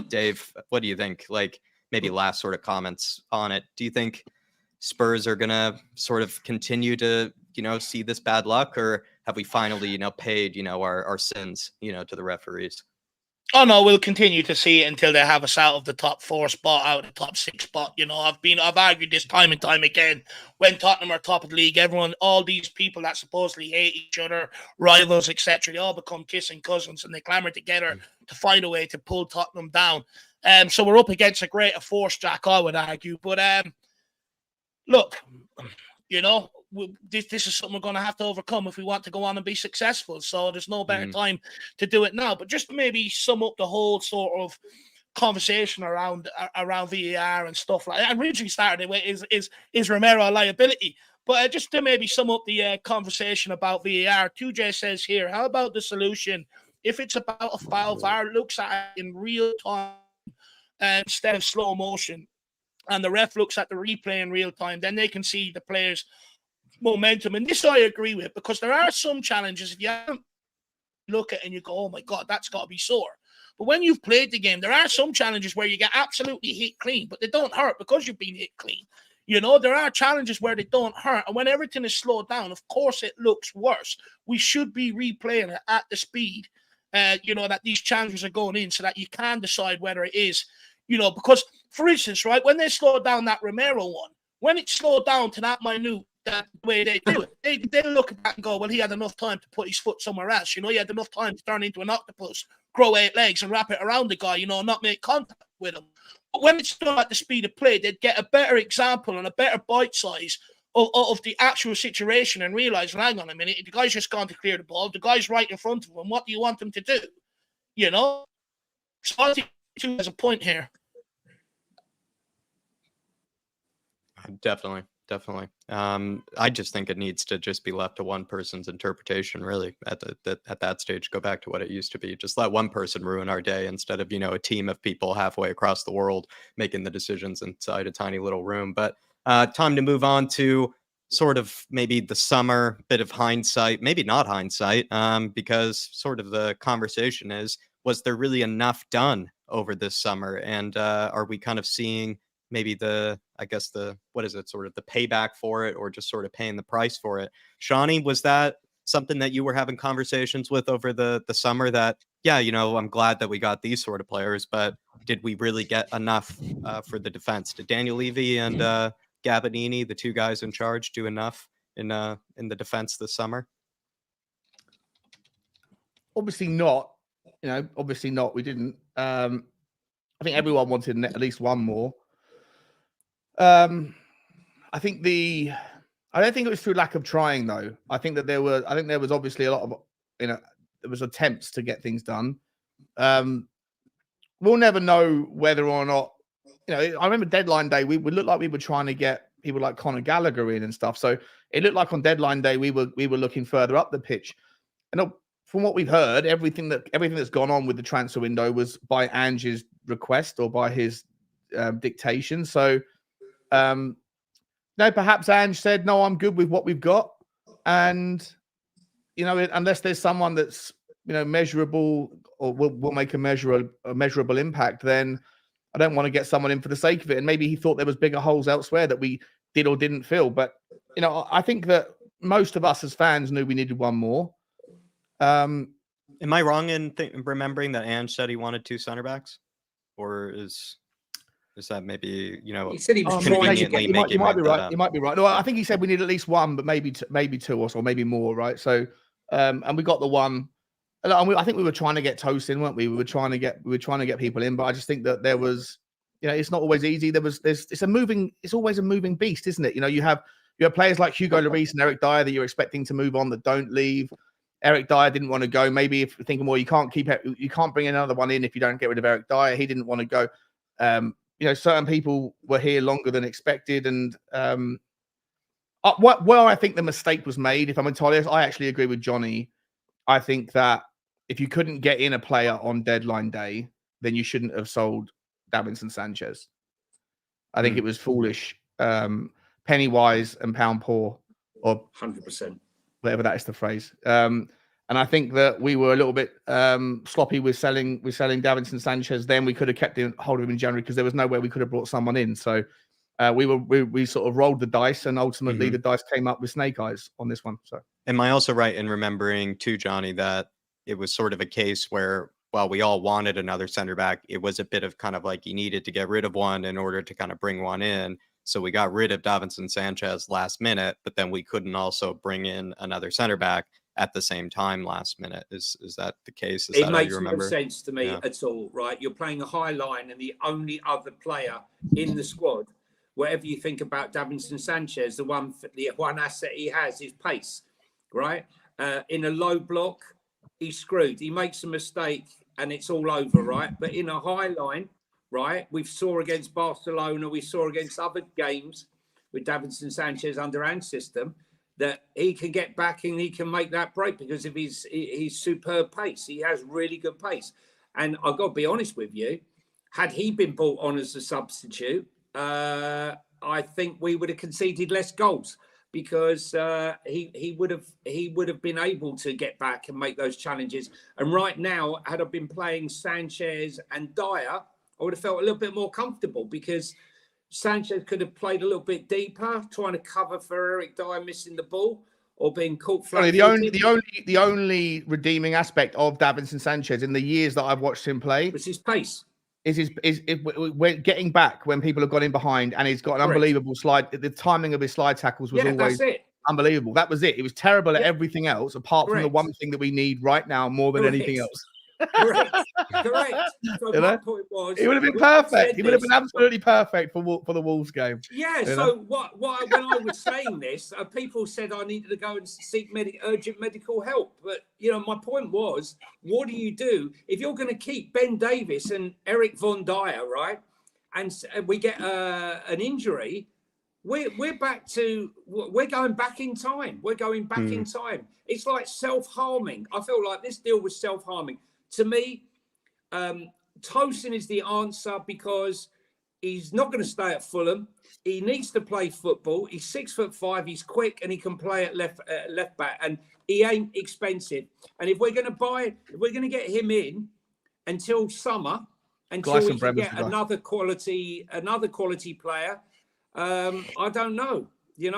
Dave, what do you think? Like, maybe last sort of comments on it. Do you think Spurs are going to sort of continue to, see this bad luck, or have we finally, paid, our sins, to the referees? Oh no, we'll continue to see it until they have us out of the top 4 spot, out of the top 6 spot. I've argued this time and time again. When Tottenham are top of the league, all these people that supposedly hate each other, rivals, etc., they all become kissing cousins, and they clamour together to find a way to pull Tottenham down. So we're up against a greater force, Jack, I would argue. But look, this is something we're going to have to overcome if we want to go on and be successful. So there's no better time to do it now. But just to maybe sum up the whole sort of conversation around VAR and stuff like that. I originally started it with is Romero a liability? But just to maybe sum up the conversation about VAR, 2J says here, how about the solution? If it's about a foul, VAR looks at it in real time instead of slow motion, and the ref looks at the replay in real time, then they can see the players' momentum. And this I agree with, because there are some challenges, if you haven't look at it and you go, oh my God, that's got to be sore. But when you've played the game, there are some challenges where you get absolutely hit clean, but they don't hurt because you've been hit clean. There are challenges where they don't hurt. And when everything is slowed down, of course, it looks worse. We should be replaying it at the speed that these challenges are going in so that you can decide whether it is, because, for instance, right, when they slowed down that Romero one, when it slowed down to that minute, that way they do it, they look at that and go, well, he had enough time to put his foot somewhere else. He had enough time to turn into an octopus, grow 8 legs and wrap it around the guy, not make contact with him. But when it's done at the speed of play, they'd get a better example and a better bite size of the actual situation and realize, well, hang on a minute, the guy's just gone to clear the ball. The guy's right in front of him. What do you want him to do? So I think there's a point here. Definitely. I just think it needs to just be left to one person's interpretation, really, at that stage. Go back to what it used to be. Just let one person ruin our day instead of, a team of people halfway across the world making the decisions inside a tiny little room. But time to move on to sort of maybe the summer, bit of hindsight, maybe not hindsight, because sort of the conversation was there really enough done over this summer? And are we kind of seeing maybe what is it, sort of the payback for it, or just sort of paying the price for it? Shawnee, was that something that you were having conversations with over the summer that, I'm glad that we got these sort of players, but did we really get enough for the defense? Did Daniel Levy and Gabbanini, the two guys in charge, do enough in the defense this summer? Obviously not. Obviously not. We didn't. I think everyone wanted at least one more. I don't think it was through lack of trying, though. I think there was obviously a lot of, there was attempts to get things done. We'll never know whether or not, I remember deadline day, we would look like we were trying to get people like Conor Gallagher in and stuff. So it looked like on deadline day, we were looking further up the pitch. And from what we've heard, everything that's gone on with the transfer window was by Ange's request or by his dictation. So, no, perhaps Ange said, no, I'm good with what we've got. And, unless there's someone that's, measurable or will make a measurable impact, then I don't want to get someone in for the sake of it. And maybe he thought there was bigger holes elsewhere that we did or didn't fill. But, I think that most of us as fans knew we needed one more. Am I wrong in remembering that Ange said he wanted 2 center backs? Or is that maybe, he said he was trying to get, you might be right. You might be right. No, I think he said we need at least one, but maybe 2 or so, maybe more, right? So, and we got the one. And I think we were trying to get Toast in, weren't we? We were trying to get people in, but I just think that there was, it's not always easy. It's always a moving beast, isn't it? You have players like Hugo Lloris and Eric Dyer that you're expecting to move on that don't leave. Eric Dyer didn't want to go. Maybe if you're thinking, well, you can't bring another one in if you don't get rid of Eric Dyer. He didn't want to go. Certain people were here longer than expected. And where I think the mistake was made, if I'm entirely honest, I actually agree with Johnny. I think that if you couldn't get in a player on deadline day, then you shouldn't have sold Davinson Sanchez. I think it was foolish, penny wise and pound poor, or 100%. Whatever that is the phrase. And I think that we were a little bit sloppy with selling Davinson Sanchez. Then we could have kept hold of him in January because there was no way we could have brought someone in. So we sort of rolled the dice, and ultimately the dice came up with snake eyes on this one. So am I also right in remembering too, Johnny, that it was sort of a case where, while we all wanted another center back, it was a bit of kind of like you needed to get rid of one in order to kind of bring one in. So we got rid of Davinson Sanchez last minute, but then we couldn't also bring in another center back at the same time last minute. Is that the case? It makes no sense to me at all, right? You're playing a high line, and the only other player in the squad, whatever you think about Davinson Sanchez, the one asset he has is pace, right? In a low block, he's screwed. He makes a mistake and it's all over, right? But in a high line, right, we saw against Barcelona, we saw against other games with Davinson Sanchez under Ange's system, that he can get back and he can make that break because of his superb pace. He has really good pace. And I've got to be honest with you, had he been brought on as a substitute, I think we would have conceded less goals because he would have been able to get back and make those challenges. And right now, had I been playing Sanchez and Dyer, I would have felt a little bit more comfortable because Sanchez could have played a little bit deeper, trying to cover for Eric Dyer missing the ball, or being caught Sorry, flat-footed. the only redeeming aspect of Davinson Sanchez in the years that I've watched him play was his pace. is when getting back when people have got in behind, and he's got an unbelievable slide. The timing of his slide tackles was always that's it. unbelievable. That was it. It was terrible at everything else, apart from the one thing that we need right now more than anything else. Correct. So You my know? point was, He would have been perfect. He would have been absolutely perfect for the Wolves game. Yeah. You So know? when I was saying this, people said I needed to go and seek urgent medical help. But my point was, what do you do if you're going to keep Ben Davies and Eric Von Dyer, right? And we get an injury. We're going back in time. We're going back in time. It's like self-harming. I feel like this deal was self-harming. To me, Tosin is the answer because he's not going to stay at Fulham. He needs to play football. He's 6'5". He's quick and he can play at left back. And he ain't expensive. And if we're going to get him in until summer, until we can get another quality player, I don't know. He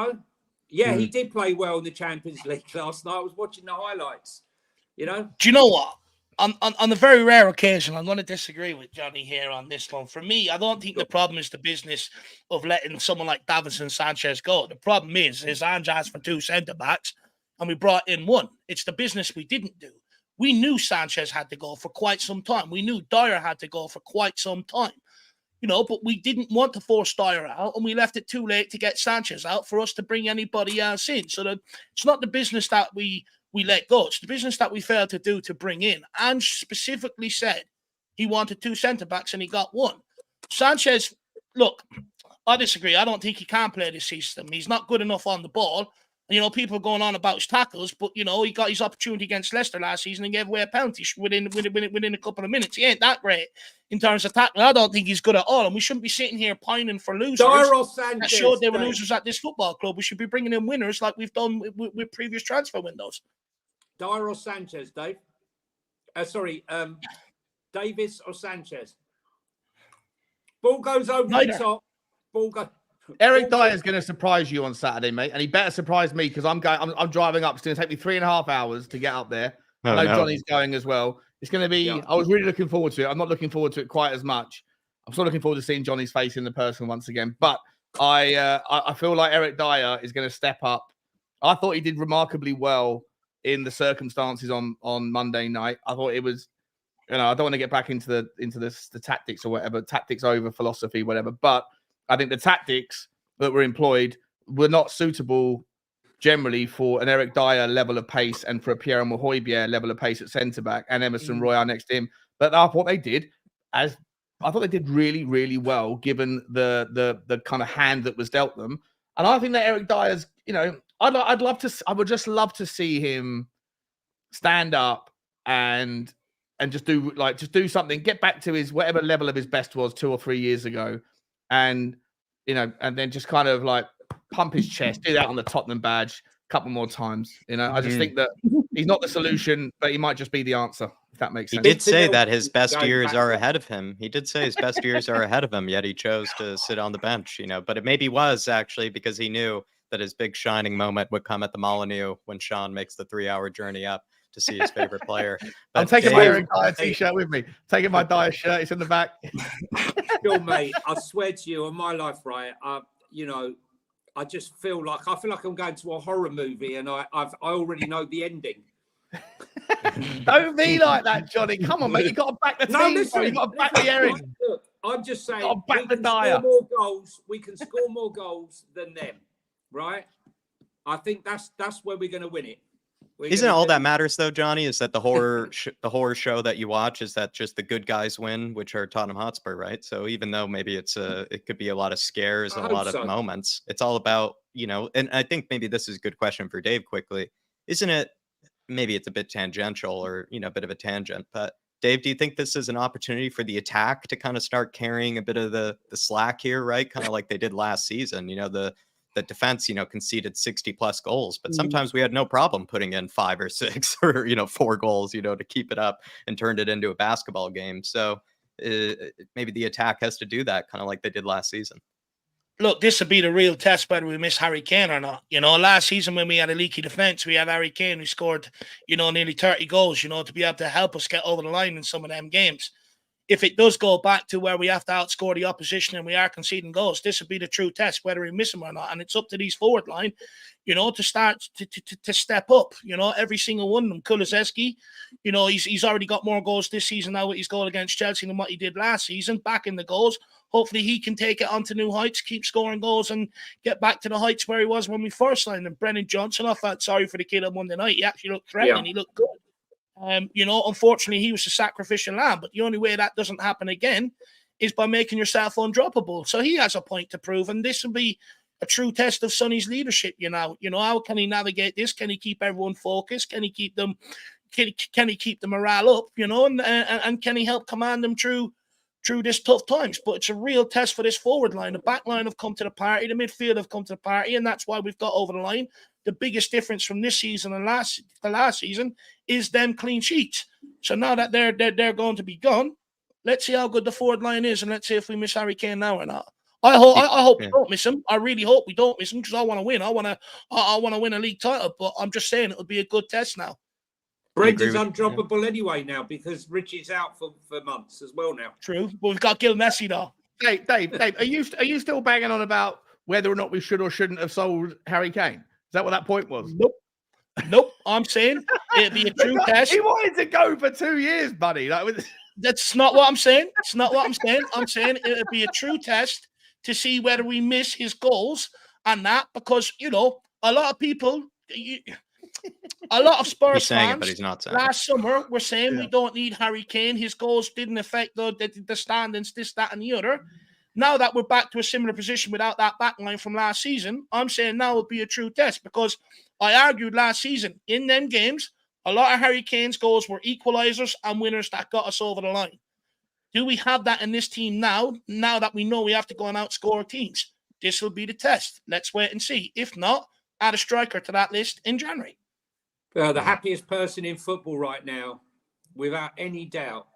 did play well in the Champions League last night. I was watching the highlights. Do you know what? On the very rare occasion, I'm going to disagree with Johnny here on this one. For me, I don't think the problem is the business of letting someone like Davinson Sanchez go. The problem is Ange asked for 2 centre-backs, and we brought in 1. It's the business we didn't do. We knew Sanchez had to go for quite some time. We knew Dyer had to go for quite some time. But we didn't want to force Dyer out, and we left it too late to get Sanchez out for us to bring anybody else in. So it's not the business that we let go. It's the business that we failed to do to bring in. And specifically said he wanted 2 centre-backs and he got 1. Sanchez, look, I disagree. I don't think he can play this system. He's not good enough on the ball. People are going on about his tackles, but, he got his opportunity against Leicester last season and gave away a penalty within a couple of minutes. He ain't that great in terms of tackling. I don't think he's good at all, and we shouldn't be sitting here pining for losers that showed they were losers at this football club. We should be bringing in winners like we've done with previous transfer windows. Dyer or Sanchez, Dave? Davis or Sanchez? Ball goes over the top. Eric Dyer is going to surprise you on Saturday, mate, and he better surprise me because I'm driving up. It's going to take me 3.5 hours to get up there. I know Johnny's going as well. It's going to be. I was really looking forward to it. I'm not looking forward to it quite as much. I'm still looking forward to seeing Johnny's face in the person once again. But I feel like Eric Dyer is going to step up. I thought he did remarkably well in the circumstances on Monday night. I thought it was. I don't want to get back into the tactics or whatever, tactics over philosophy, whatever. But I think the tactics that were employed were not suitable generally for an Eric Dyer level of pace and for a Pierre Højbjerg level of pace at centre-back and Emerson Royal next to him. But I thought they did really, really well given the kind of hand that was dealt them. And I think that Eric Dyer's, I would just love to see him stand up and just do something, get back to his whatever level of his best was 2 or 3 years ago. And then just kind of like pump his chest, do that on the Tottenham badge a couple more times. I just think that he's not the solution, but he might just be the answer, if that makes sense. He did say that his best years are ahead of him. He did say his best years are ahead of him, yet he chose to sit on the bench, but it maybe was actually because he knew that his big shining moment would come at the Molineux when Sean makes the 3-hour journey up to see his favorite player. I'm taking my Eric Dyer t-shirt with me. Taking my Dyer shirt. It's in the back. Bill, mate, I swear to you on my life, right? I just feel like I'm going to a horror movie and I already know the ending. Don't be like that, Johnny. Come on, mate. You got to back the team. Listen, you got to back the Eric. Look, I'm just saying. We can score more goals than them, right? I think that's where we're going to win it. Isn't all that matters though, Johnny? Is that the horror show that you watch? Is that just the good guys win, which are Tottenham Hotspur, right? So even though maybe it could be a lot of scares and a lot of moments, it's all about And I think maybe this is a good question for Dave. Quickly, isn't it? Maybe it's a bit tangential or a bit of a tangent, but Dave, do you think this is an opportunity for the attack to kind of start carrying a bit of the slack here, right? Kind of like they did last season. The defense, conceded 60 plus goals, but sometimes we had no problem putting in 5 or 6 or, 4 goals, to keep it up and turned it into a basketball game. So maybe the attack has to do that kind of like they did last season. look, this will be the real test whether we miss Harry Kane or not. You know, last season when we had a leaky defence, we had Harry Kane who scored, you know, nearly 30 goals, you know, to be able to help us get over the line in some of them games. If it does go back to where we have to outscore the opposition and we are conceding goals, this will be the true test, whether we miss them or not. And it's up to these forward line, you know, to start to step up. You know, every single one of them. Kulusevski, you know, he's already got more goals this season now with his goal against Chelsea than what he did last season. Back in the goals. Hopefully he can take it on to new heights, keep scoring goals and get back to the heights where he was when we first signed him. Brennan Johnson, I felt sorry for the kid on Monday night. He actually looked threatening. Yeah. He looked good. You know, unfortunately, he was a sacrificial lamb, but the only way that doesn't happen again is by making yourself undroppable. So he has a point to prove, and this will be a true test of Sonny's leadership. You know, how can he navigate this? Can he keep everyone focused? Can he keep them? Can he keep the morale up? You know, and can he help command them through this tough times? But it's a real test for this forward line. The back line have come to the party, the midfield have come to the party, and that's why we've got over the line. The biggest difference from this season and the last season is them clean sheets. So now that they're going to be gone, let's see how good the forward line is, and let's see if we miss Harry Kane now or not. I hope we don't miss him. I really hope we don't miss him because I want to win. I want to win a league title. But I'm just saying it'll be a good test now. Brendan's undroppable anyway now because Richie's out for months as well now. True, but we've got Gil Messi though. Dave, are you still banging on about whether or not we should or shouldn't have sold Harry Kane? Is that what that point was? Nope. I'm saying it'd be a true test. He wanted to go for 2 years, buddy. That's not what I'm saying. It's not what I'm saying. I'm saying it'd be a true test to see whether we miss his goals and that, because you know a lot of people, a lot of Spurs fans, but he's not saying last summer were saying we don't need Harry Kane. His goals didn't affect the standings, this, that, and the other. Now that we're back to a similar position without that back line from last season, I'm saying now will be a true test because I argued last season in them games, a lot of Harry Kane's goals were equalizers and winners that got us over the line. Do we have that in this team now that we know we have to go and outscore teams? This will be the test. Let's wait and see. If not, add a striker to that list in January. The happiest person in football right now, without any doubt,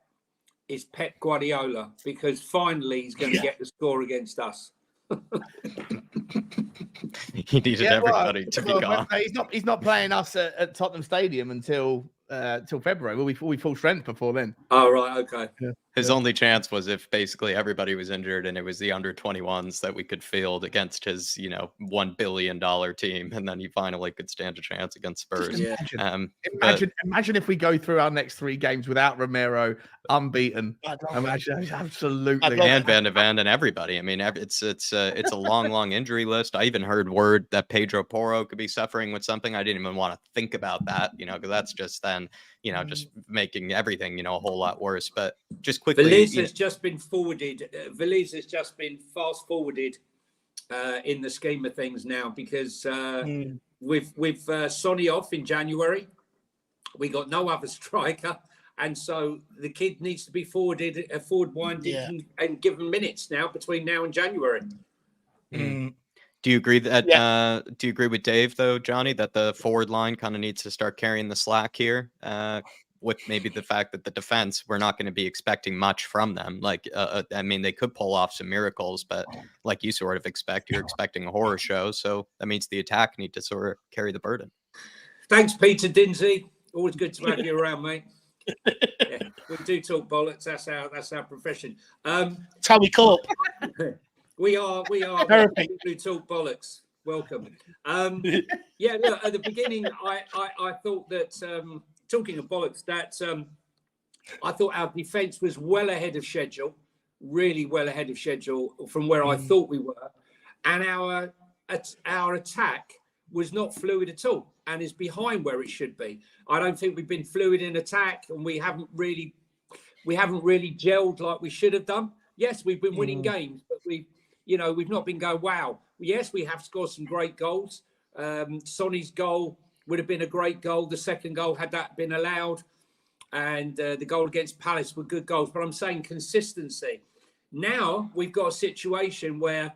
is Pep Guardiola, because finally he's going to get the score against us. He needed everybody to be gone. He's not playing us at Tottenham Stadium until February. We'll be full strength before then. Oh, right. Okay. Yeah. His only chance was if basically everybody was injured and it was the under 21s that we could field against his, $1 billion team. And then he finally could stand a chance against Spurs. Imagine if we go through our next 3 games without Romero, unbeaten. Imagine, absolutely. And Van de Ven and everybody. I mean, it's a long injury list. I even heard word that Pedro Porro could be suffering with something. I didn't even want to think about that, because that's just then, just making everything, a whole lot worse. But just quickly, Veliz has just been forwarded. Veliz has just been fast forwarded in the scheme of things now because with Sonny off in January, we got no other striker, and so the kid needs to be forwarded, forward-winded, and given minutes now between now and January. Do you agree that? Do you agree with Dave though, Johnny, that the forward line kind of needs to start carrying the slack here? With maybe the fact that the defense, we're not going to be expecting much from them. Like, I mean, they could pull off some miracles, but like you sort of expect, you're expecting a horror show. So that means the attack need to sort of carry the burden. Thanks, Peter Dinsey. Always good to have you around, mate. Yeah, we do talk bollocks. That's our profession. That's how we cope. We are people who talk bollocks. Welcome. Look, at the beginning, I thought that talking of bollocks, that I thought our defence was well ahead of schedule, really well ahead of schedule from where I thought we were, and our attack was not fluid at all and is behind where it should be. I don't think we've been fluid in attack, and we haven't really gelled like we should have done. Yes, we've been winning games, but we've not been going, wow. Yes, we have scored some great goals. Sonny's goal would have been a great goal. The second goal, had that been allowed, and the goal against Palace were good goals. But I'm saying consistency. Now we've got a situation where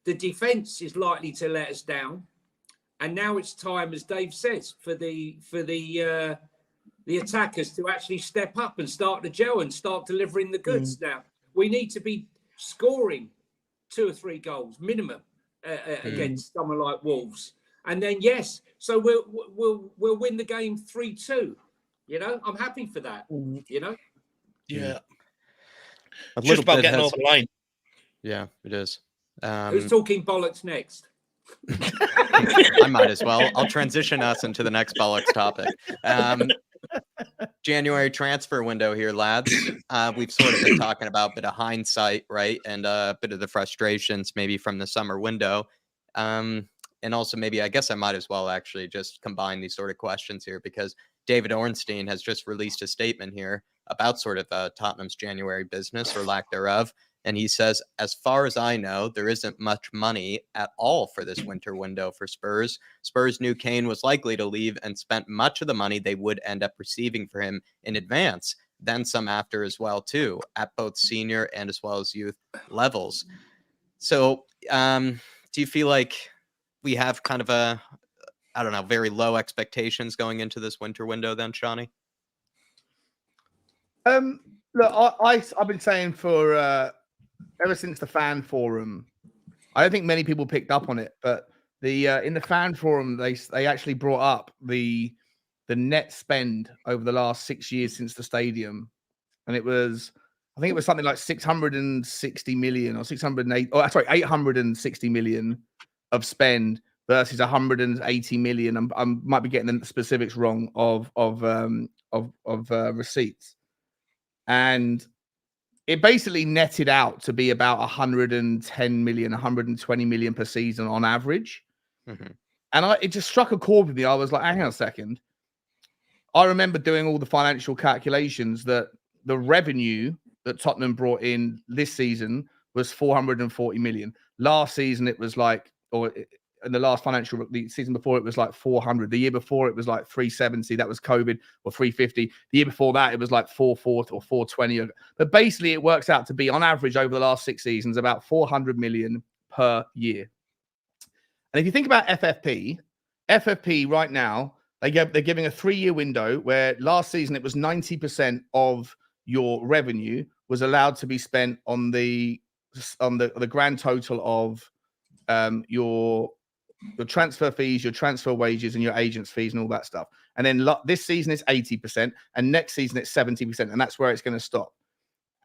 the defence is likely to let us down, and now it's time, as Dave says, for the attackers to actually step up and start the gel and start delivering the goods. Now we need to be scoring 2 or 3 goals minimum against someone like Wolves. And then, yes, so we'll win the game 3-2. You know, I'm happy for that, you know? Yeah. A Just about bit getting over the line. Yeah, it is. Who's talking bollocks next? I might as well. I'll transition us into the next bollocks topic. January transfer window here, lads. We've sort of been talking about a bit of hindsight, right? And a bit of the frustrations maybe from the summer window. And also maybe, I guess I might as well actually just combine these sort of questions here, because David Ornstein has just released a statement here about sort of Tottenham's January business or lack thereof. And he says, as far as I know, there isn't much money at all for this winter window for Spurs. Spurs knew Kane was likely to leave and spent much of the money they would end up receiving for him in advance, then some after as well, too, at both senior and as well as youth levels. So do you feel like we have kind of a, I don't know, very low expectations going into this winter window then, Shawnee? Look, I've been saying for ever since the fan forum, I don't think many people picked up on it, but the in the fan forum they actually brought up the net spend over the last 6 years since the stadium, and I think it was something like 660 million or 860 million of spend versus 180 million. I might be getting the specifics wrong of receipts, and it basically netted out to be about 110 million, 120 million per season on average. And it just struck a chord with me. I was like, hang on a second. I remember doing all the financial calculations that the revenue that Tottenham brought in this season was 440 million. Last season, it was like, or in the last the season before, it was like 400. The year before, it was like 370. That was COVID, or 350. The year before that, it was like 440 or 420. But basically, it works out to be, on average, over the last 6 seasons, about 400 million per year. And if you think about FFP right now, they're giving a 3-year window where last season it was 90% of your revenue was allowed to be spent on the grand total of your transfer fees, your transfer wages, and your agents' fees, and all that stuff. And then this season it's 80%, and next season it's 70%, and that's where it's going to stop.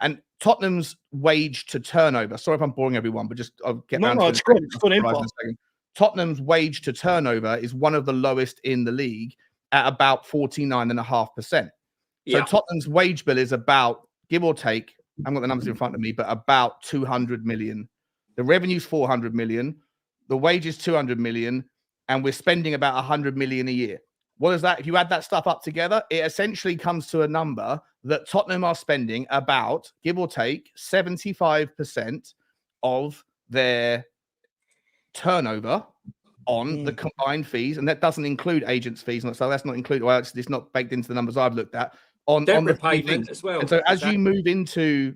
And Tottenham's wage to turnover. Sorry if I'm boring everyone, but just I'll get down to it's good. It's good info. Tottenham's wage to turnover is one of the lowest in the league at about 49.5%. So Tottenham's wage bill is about, give or take, I haven't got the numbers in front of me, but about 200 million. The revenue's 400 million. The wage is 200 million, and we're spending about 100 million a year. What is that? If you add that stuff up together, it essentially comes to a number that Tottenham are spending about, give or take, 75% of their turnover on the combined fees, and that doesn't include agents' fees, so that's not included. Well, it's not baked into the numbers I've looked at on the payment as well. And so as you move into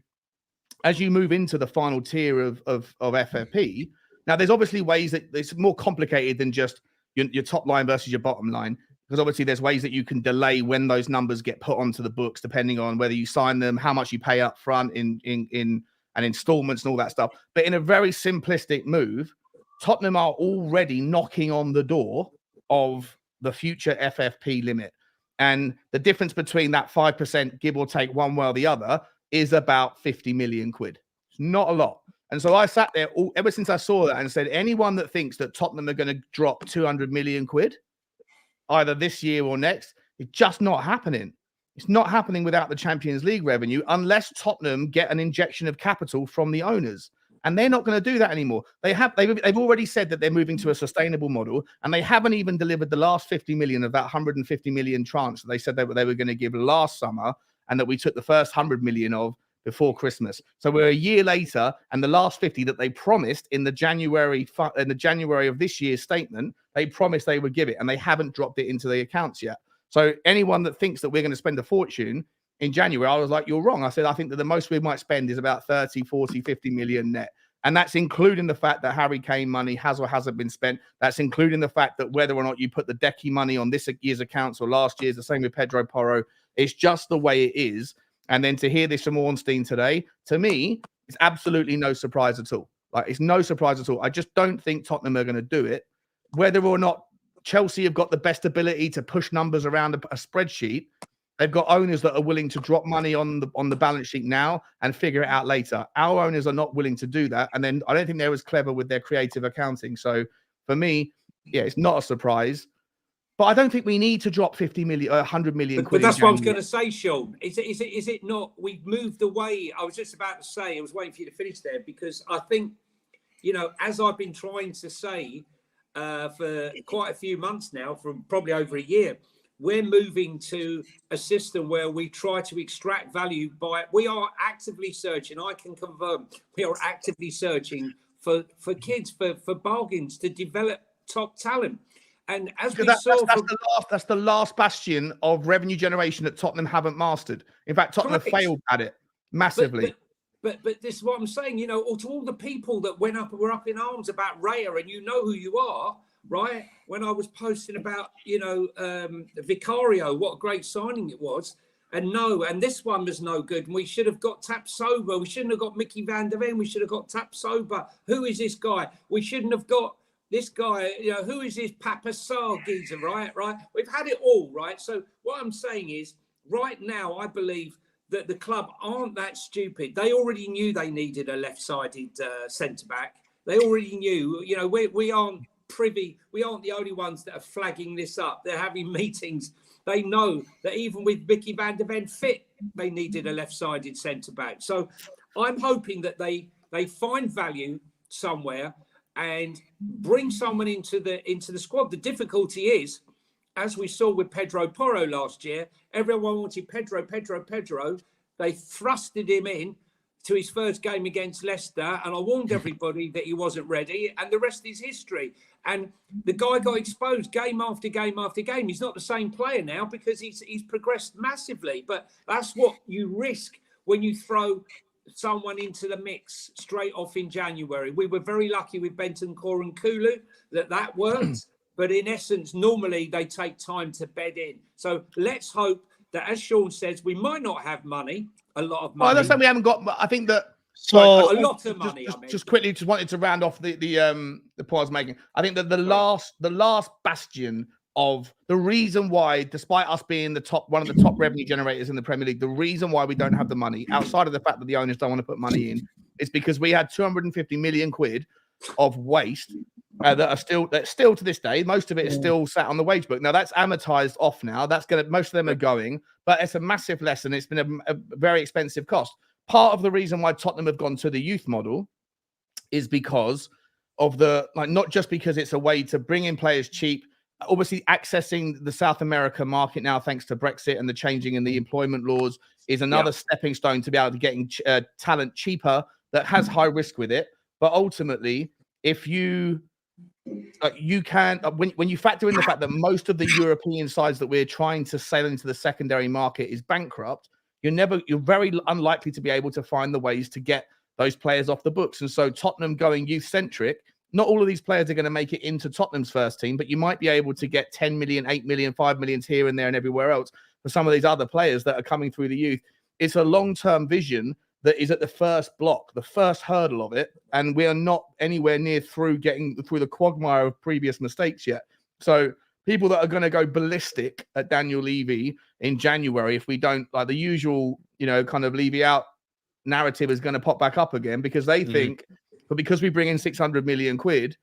the final tier of FFP, now there's obviously ways that it's more complicated than just your top line versus your bottom line, because obviously there's ways that you can delay when those numbers get put onto the books, depending on whether you sign them, how much you pay up front in and installments and all that stuff. But in a very simplistic move, Tottenham are already knocking on the door of the future FFP limit. And the difference between that 5%, give or take one way or the other, is about 50 million quid. It's not a lot. And so I sat there ever since I saw that and said, anyone that thinks that Tottenham are going to drop 200 million quid, either this year or next, it's just not happening. It's not happening without the Champions League revenue, unless Tottenham get an injection of capital from the owners. And they're not going to do that anymore. They've already said that they're moving to a sustainable model, and they haven't even delivered the last 50 million of that 150 million tranche that they said they were going to give last summer, and that we took the first 100 million of before Christmas. So we're a year later, and the last 50 that they promised in the January of this year's statement, they promised they would give it, and they haven't dropped it into the accounts yet. So anyone that thinks that we're going to spend a fortune in January, I was like, you're wrong. I said, I think that the most we might spend is about 30, 40, 50 million net. And that's including the fact that Harry Kane money has or hasn't been spent. That's including the fact that whether or not you put the Decky money on this year's accounts or last year's, the same with Pedro Porro. It's just the way it is. And then to hear this from Ornstein today, to me, it's absolutely no surprise at all. Like, it's no surprise at all. I just don't think Tottenham are going to do it. Whether or not Chelsea have got the best ability to push numbers around a spreadsheet, they've got owners that are willing to drop money on the balance sheet now and figure it out later. Our owners are not willing to do that. And then I don't think they're as clever with their creative accounting. So for me, yeah, it's not a surprise. But I don't think we need to drop 50 million, 100 million quid. But that's what I was going to say, Sean. Is it not? We've moved away. I was just about to say, I was waiting for you to finish there, because I think, you know, as I've been trying to say for quite a few months now, from probably over a year, we're moving to a system where we try to extract value by, we are actively searching, I can confirm, we are actively searching for kids, for bargains to develop top talent. And as we saw, that's the last bastion of revenue generation that Tottenham haven't mastered. In fact, Tottenham have failed at it massively. But this is what I'm saying, you know, to all the people that were up in arms about Raya, and you know who you are, right? When I was posting about, you know, Vicario, what a great signing it was. And this one was no good. And we should have got Tap Sober. We shouldn't have got Mickey van der Ven. We should have got Tap Sober. Who is this guy? We shouldn't have got this guy, you know, who is this Papa Sarr geezer, right? We've had it all, right? So what I'm saying is, right now, I believe that the club aren't that stupid. They already knew they needed a left-sided centre-back. They already knew, you know, we aren't privy. We aren't the only ones that are flagging this up. They're having meetings. They know that even with Mickey van der Ven fit, they needed a left-sided centre-back. So I'm hoping that they find value somewhere and bring someone into the squad. The difficulty is, as we saw with Pedro Porro last year, everyone wanted Pedro. They thrusted him in to his first game against Leicester, and I warned everybody that he wasn't ready, and the rest is history. And the guy got exposed game after game after game. He's not the same player now because he's progressed massively. But that's what you risk when you throw someone into the mix straight off in January. We were very lucky with Bentancur and Kulu that worked. But in essence, normally they take time to bed in. So let's hope that, as Sean says, we might not have money, a lot of money. Oh, that's something we haven't got. But I think that a lot of money. Just quickly, just wanted to round off the point I was making. I think that the last bastion of the reason why, despite us being one of the top revenue generators in the Premier League, the reason why we don't have the money, outside of the fact that the owners don't want to put money in, is because we had 250 million quid of waste that still to this day, most of it is still sat on the wage book. Now that's amortized off now. Most of them are going, but it's a massive lesson. It's been a very expensive cost. Part of the reason why Tottenham have gone to the youth model is because of not just because it's a way to bring in players cheap. Obviously, accessing the South America market now, thanks to Brexit and the changing in the employment laws, is another stepping stone to be able to getting talent cheaper that has high risk with it. But ultimately, if you can, when you factor in the fact that most of the European sides that we're trying to sail into the secondary market is bankrupt, you're very unlikely to be able to find the ways to get those players off the books. And so Tottenham going youth-centric, not all of these players are going to make it into Tottenham's first team, but you might be able to get 10 million, 8 million, 5 million here and there and everywhere else for some of these other players that are coming through the youth. It's a long-term vision that is at the first block, the first hurdle of it. And we are not anywhere near getting through the quagmire of previous mistakes yet. So people that are going to go ballistic at Daniel Levy in January, if we don't, like the usual, kind of Levy out narrative is going to pop back up again because they think, but because we bring in 600 million quid,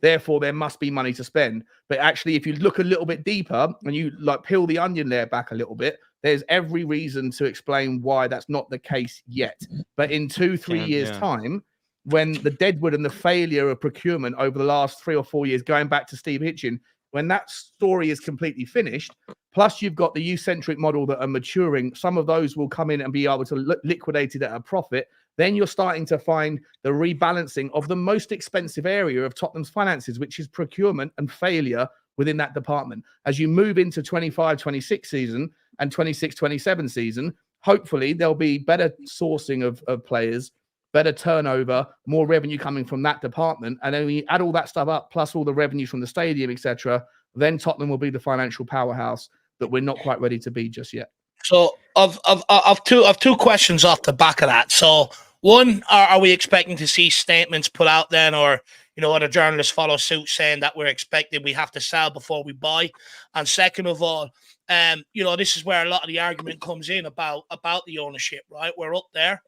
therefore there must be money to spend. But actually, if you look a little bit deeper and you peel the onion layer back a little bit, there's every reason to explain why that's not the case yet. But in 2-3 years' time, when the deadwood and the failure of procurement over the last 3 or 4 years, going back to Steve Hitchin, when that story is completely finished, plus you've got the youth-centric model that are maturing, some of those will come in and be able to liquidate it at a profit. Then you're starting to find the rebalancing of the most expensive area of Tottenham's finances, which is procurement and failure within that department. As you move into 25-26 season and 26-27 season, hopefully there'll be better sourcing of players, better turnover, more revenue coming from that department. And then we add all that stuff up, plus all the revenues from the stadium, etc. Then Tottenham will be the financial powerhouse that we're not quite ready to be just yet. So I've two questions off the back of that. So One, are we expecting to see statements put out then, or other journalists follow suit saying that we're expecting we have to sell before we buy? And second of all, this is where a lot of the argument comes in about the ownership, right? We're up there.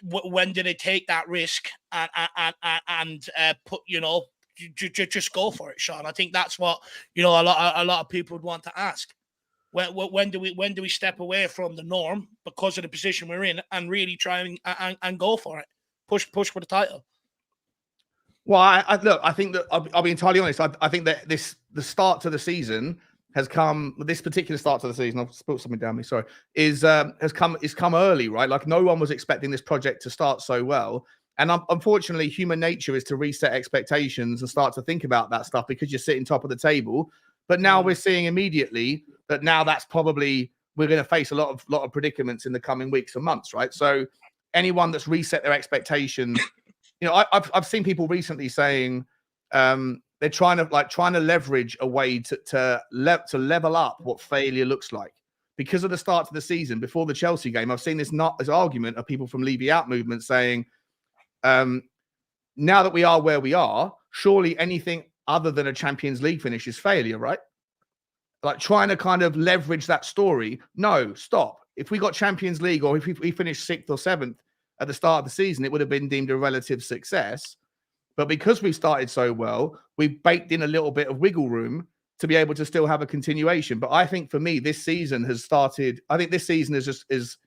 When do they take that risk and put just go for it, Sean? I think that's what a lot of people would want to ask. When do we step away from the norm because of the position we're in and really try and go for it, push for the title? Well, I think that I'll be entirely honest. I think that the start to the season has come. This particular start to the season, I've spilled something down me. Sorry, is come early, right? Like no one was expecting this project to start so well. And unfortunately, human nature is to reset expectations and start to think about that stuff because you're sitting top of the table. But now we're seeing immediately that now that's probably we're going to face a lot of predicaments in the coming weeks and months, right? So anyone that's reset their expectations, I've seen people recently saying they're trying to leverage a way to level up what failure looks like because of the start to the season before the Chelsea game. I've seen this argument of people from Levy out movement saying, now that we are where we are, surely anything other than a Champions League finish is failure, right? Like trying to kind of leverage that story. No, stop. If we got Champions League or if we finished 6th or 7th at the start of the season, it would have been deemed a relative success. But because we started so well, we've baked in a little bit of wiggle room to be able to still have a continuation. But I think for me, this season has started. I think this season is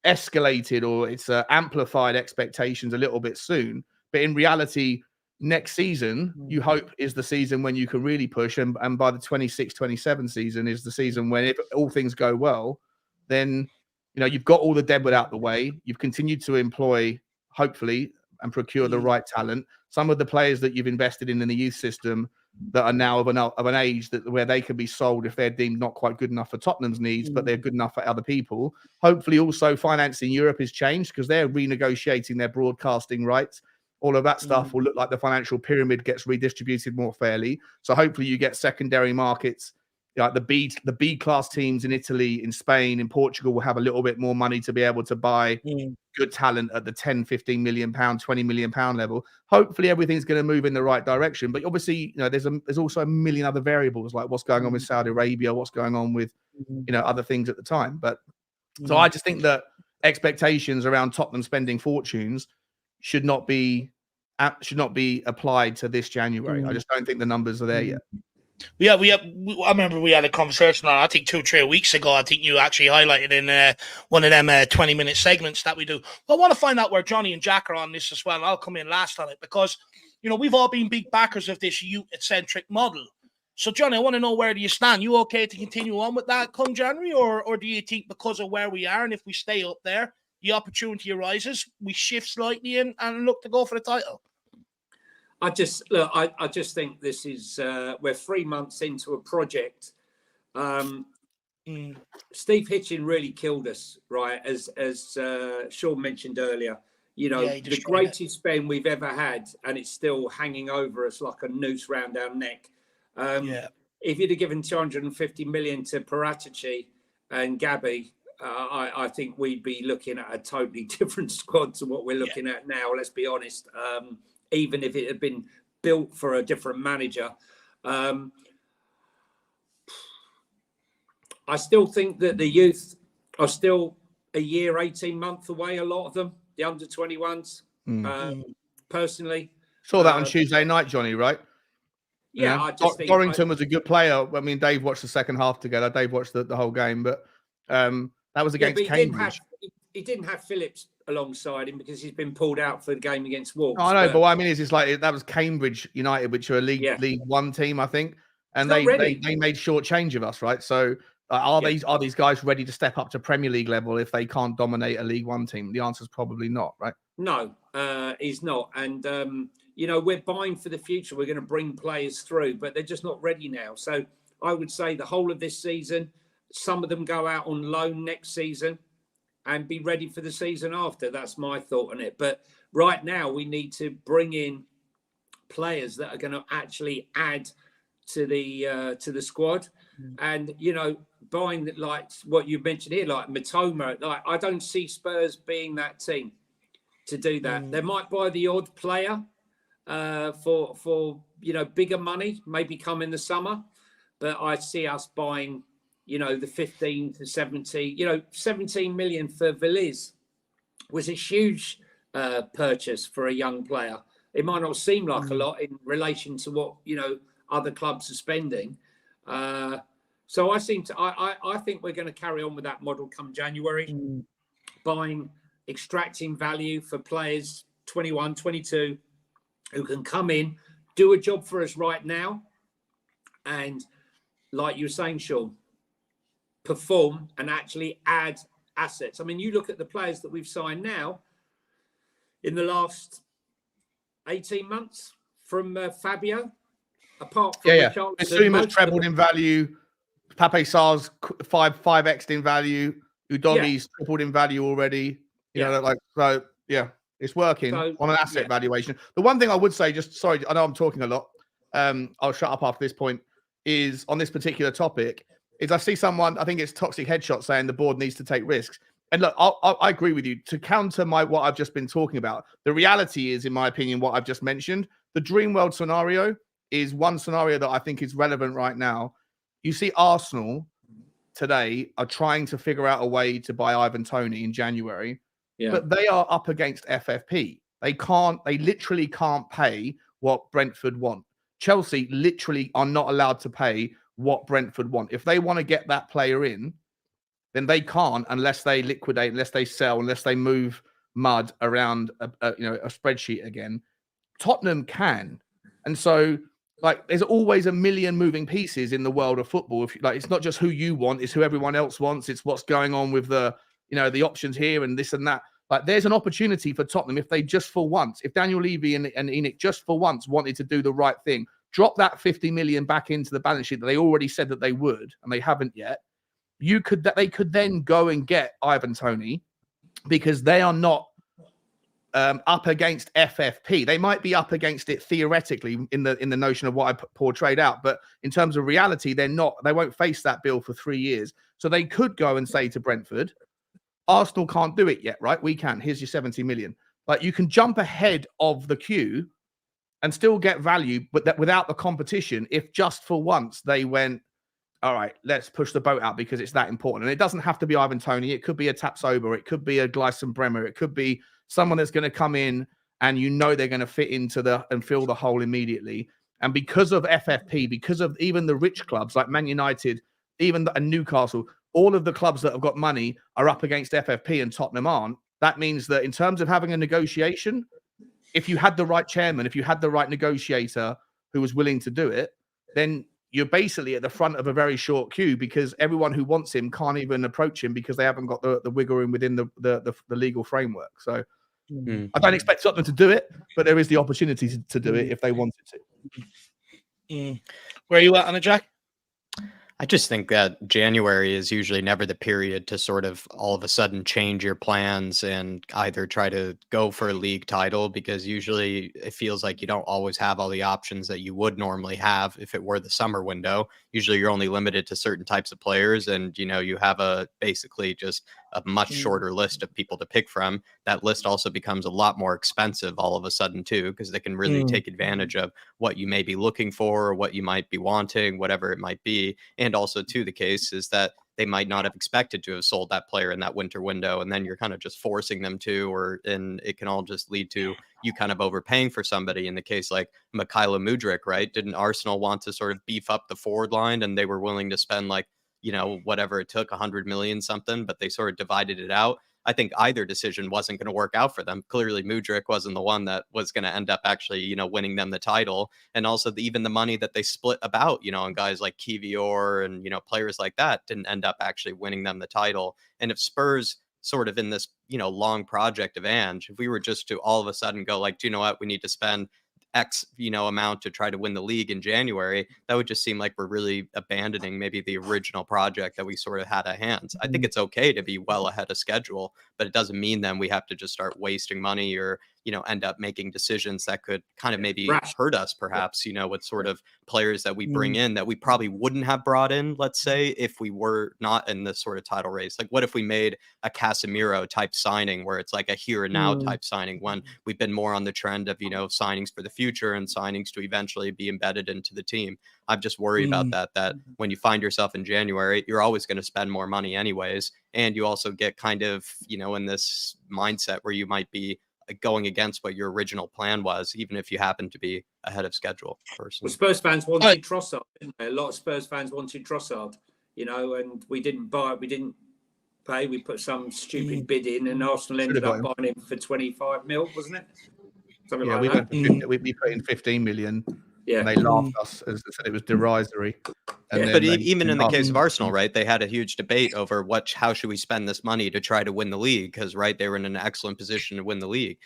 escalated or it's amplified expectations a little bit soon. But in reality, next season, you hope is the season when you can really push. And by the 26-27 season is the season when if all things go well, then, you've got all the deadwood out the way. You've continued to employ, hopefully, and procure the right talent. Some of the players that you've invested in the youth system that are now of an age where they can be sold if they're deemed not quite good enough for Tottenham's needs, but they're good enough for other people. Hopefully also financing Europe has changed because they're renegotiating their broadcasting rights. All of that stuff will look like the financial pyramid gets redistributed more fairly. So hopefully you get secondary markets, like the B class teams in Italy, in Spain, in Portugal will have a little bit more money to be able to buy good talent at the 10, 15 million pound, 20 million pound level. Hopefully everything's going to move in the right direction. But obviously, there's also a million other variables like what's going on with Saudi Arabia, what's going on with, other things at the time. But so I just think that expectations around Tottenham spending fortunes should not be applied to this January. I just don't think the numbers are there yet. I remember we had a conversation on, I think 2-3 weeks ago. I think you actually highlighted in one of them 20-minute segments that we do. But I want to find out where Johnny and Jack are on this as well. And I'll come in last on it because, we've all been big backers of this youth-centric model. So, Johnny, I want to know, where do you stand? You okay to continue on with that come January? Or do you think because of where we are and if we stay up there, the opportunity arises, we shift slightly and look to go for the title? I just think this is we're 3 months into a project. Steve Hitchin really killed us, right? As Sean mentioned earlier, the greatest spend we've ever had, and it's still hanging over us like a noose round our neck. If you'd have given 250 million to Paratici and Gabby, I think we'd be looking at a totally different squad to what we're looking at now. Let's be honest. Even if it had been built for a different manager. I still think that the youth are still a year, 18 months away, a lot of them, the under 21s, personally. Saw that on Tuesday night, Johnny, right? Yeah, I just think Dorrington was a good player. I mean, Dave watched the second half together. Dave watched the whole game, but that was against Cambridge. He didn't have Phillips alongside him because he's been pulled out for the game against Wolves. I know, but what I mean is, it's like that was Cambridge United, which are a League One team, I think, and they made short change of us, right? So are these guys ready to step up to Premier League level if they can't dominate a League One team? The answer is probably not, right? No, he's not, and we're buying for the future. We're going to bring players through, but they're just not ready now. So I would say the whole of this season, some of them go out on loan next season and be ready for the season after. That's my thought on it. But right now, we need to bring in players that are going to actually add to the squad. And, buying like what you mentioned here, like Matoma, like I don't see Spurs being that team. to do that. They might buy the odd player for bigger money, maybe come in the summer, but I see us buying, the 15 to 70, 17 million for Veliz was a huge purchase for a young player. It might not seem like a lot in relation to what other clubs are spending. So I think we're going to carry on with that model come January, extracting value for players 21, 22 who can come in, do a job for us right now, and like you were saying, Sean, perform and actually add assets. I mean, you look at the players that we've signed now in the last 18 months from Fabio, apart from Richarlison. Misuma's trebled in value. Pape Sarr's 5x'd in value. Udogi's tripled in value already. It's working on an asset valuation. The one thing I would say, I know I'm talking a lot. I'll shut up after this point. Is on this particular topic. Is I see someone, I think it's Toxic Headshot, saying the board needs to take risks. And look, I agree with you. To counter what I've just been talking about, the reality is, in my opinion, what I've just mentioned, the dream world scenario is one scenario that I think is relevant right now. You see Arsenal today are trying to figure out a way to buy Ivan Toney in January, but they are up against FFP. They literally can't pay what Brentford want. Chelsea literally are not allowed to pay what Brentford want. If they want to get that player in, then they can't unless they liquidate, unless they sell, unless they move mud around a spreadsheet again. Tottenham can. And so there's always a million moving pieces in the world of football. It's not just who you want, it's who everyone else wants. It's what's going on with the options here and this and that. There's an opportunity for Tottenham if they just for once, if Daniel Levy and Enoch just for once wanted to do the right thing, drop that 50 million back into the balance sheet that they already said that they would, and they haven't yet. They could then go and get Ivan Toney, because they are not up against FFP. They might be up against it theoretically in the notion of what I portrayed out, but in terms of reality, they're not. They won't face that bill for 3 years. So they could go and say to Brentford, Arsenal can't do it yet, right? We can. Here's your 70 million. You can jump ahead of the queue and still get value, but that without the competition, if just for once they went, all right, let's push the boat out because it's that important. And it doesn't have to be Ivan Toney. It could be a Tapsoba. It could be a Gleison Bremer. It could be someone that's going to come in and they're going to fit into and fill the hole immediately. And because of FFP, because of even the rich clubs like Man United, even and Newcastle, all of the clubs that have got money are up against FFP and Tottenham aren't. That means that in terms of having a negotiation, if you had the right chairman, if you had the right negotiator who was willing to do it, then you're basically at the front of a very short queue, because everyone who wants him can't even approach him because they haven't got the wiggle room within the legal framework. So I don't expect Tottenham to do it, but there is the opportunity to do it if they wanted to. Where are you at, Anna Jack? I just think that January is usually never the period to sort of all of a sudden change your plans and either try to go for a league title, because usually it feels like you don't always have all the options that you would normally have if it were the summer window. Usually you're only limited to certain types of players, and you have basically just a much shorter list of people to pick from. That list also becomes a lot more expensive all of a sudden too, because they can really take advantage of what you may be looking for or what you might be wanting, whatever it might be. And also too, the case is that they might not have expected to have sold that player in that winter window, and then you're kind of just forcing them to, and it can all just lead to you kind of overpaying for somebody. In the case like Mykhailo Mudryk, right? Didn't Arsenal want to sort of beef up the forward line, and they were willing to spend whatever it took, 100 million something, but they sort of divided it out. I think either decision wasn't going to work out for them. Clearly, Mudryk wasn't the one that was going to end up actually, winning them the title. And also even the money that they split about, on guys like Kivior and, players like that didn't end up actually winning them the title. And if Spurs sort of in this, long project of Ange, if we were just to all of a sudden go do you know what, we need to spend X, amount to try to win the league in January, that would just seem like we're really abandoning maybe the original project that we sort of had at hands. I think it's okay to be well ahead of schedule, but it doesn't mean then we have to just start wasting money or, end up making decisions that could kind of maybe Rash. hurt us, perhaps, with sort of players that we bring in that we probably wouldn't have brought in, let's say, if we were not in this sort of title race. Like, what if we made a Casemiro type signing where it's like a here and now type signing, when we've been more on the trend of, signings for the future and signings to eventually be embedded into the team. I'm just worried about that when you find yourself in January, you're always going to spend more money anyways. And you also get kind of, in this mindset where you might be going against what your original plan was, even if you happen to be ahead of schedule. Personally, well, Spurs fans wanted Trossard, didn't they? A lot of Spurs fans wanted Trossard, and we didn't buy it. We didn't pay. We put some stupid bid in, and Arsenal ended up buying him for 25 mil, wasn't it? Something like that. We put in 15 million. Yeah, and they laughed us as they said it was derisory. And but even in the case of Arsenal, right, they had a huge debate over how should we spend this money to try to win the league, because they were in an excellent position to win the league.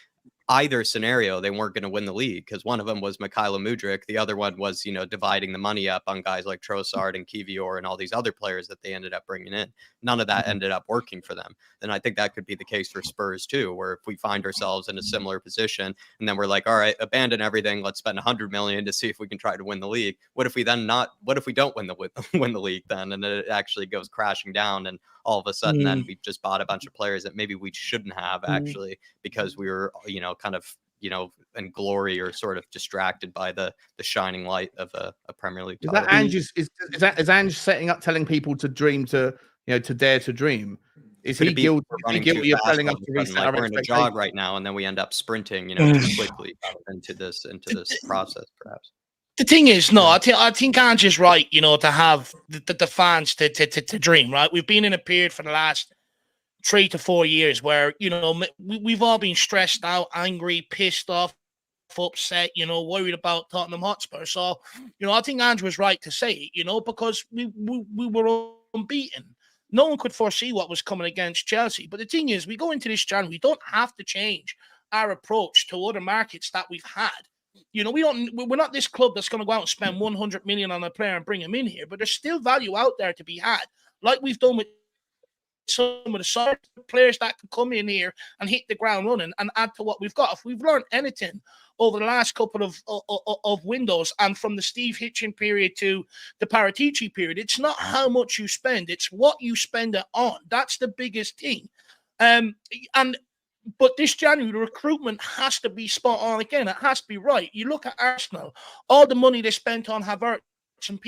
Either scenario, they weren't going to win the league, because one of them was Mykhailo Mudryk, the other one was dividing the money up on guys like Trossard and Kivior and all these other players that they ended up bringing in. None of that ended up working for them. And I think that could be the case for Spurs too, where if we find ourselves in a similar position and then we're like, all right, abandon everything, let's spend 100 million to see if we can try to win the league. What if we don't win the league then, and it actually goes crashing down, and all of a sudden then we've just bought a bunch of players that maybe we shouldn't have actually, because we were kind of in glory, or sort of distracted by the shining light of a Premier League title. Is Ange setting up, telling people to dream, to dare to dream? Is he guilty of telling us to reset our we're in a jog right now, and then we end up sprinting too quickly into this process, perhaps? The thing is, no, I think Ange is right, to have the fans to dream, right? We've been in a period for the last 3 to 4 years where, we've all been stressed out, angry, pissed off, upset, worried about Tottenham Hotspur. So, I think Ange was right to say it, because we were unbeaten. No one could foresee what was coming against Chelsea. But the thing is, we go into this January, we don't have to change our approach to other markets that we've had. We're not this club that's going to go out and spend 100 million on a player and bring him in here, but there's still value out there to be had, like we've done with some of the side players that can come in here and hit the ground running and add to what we've got. If we've learned anything over the last couple of windows, and from the Steve Hitchen period to the Paratici period, it's not how much you spend, it's what you spend it on. That's the biggest thing. But this January, the recruitment has to be spot on again. It has to be right. You look at Arsenal, all the money they spent on Havertz and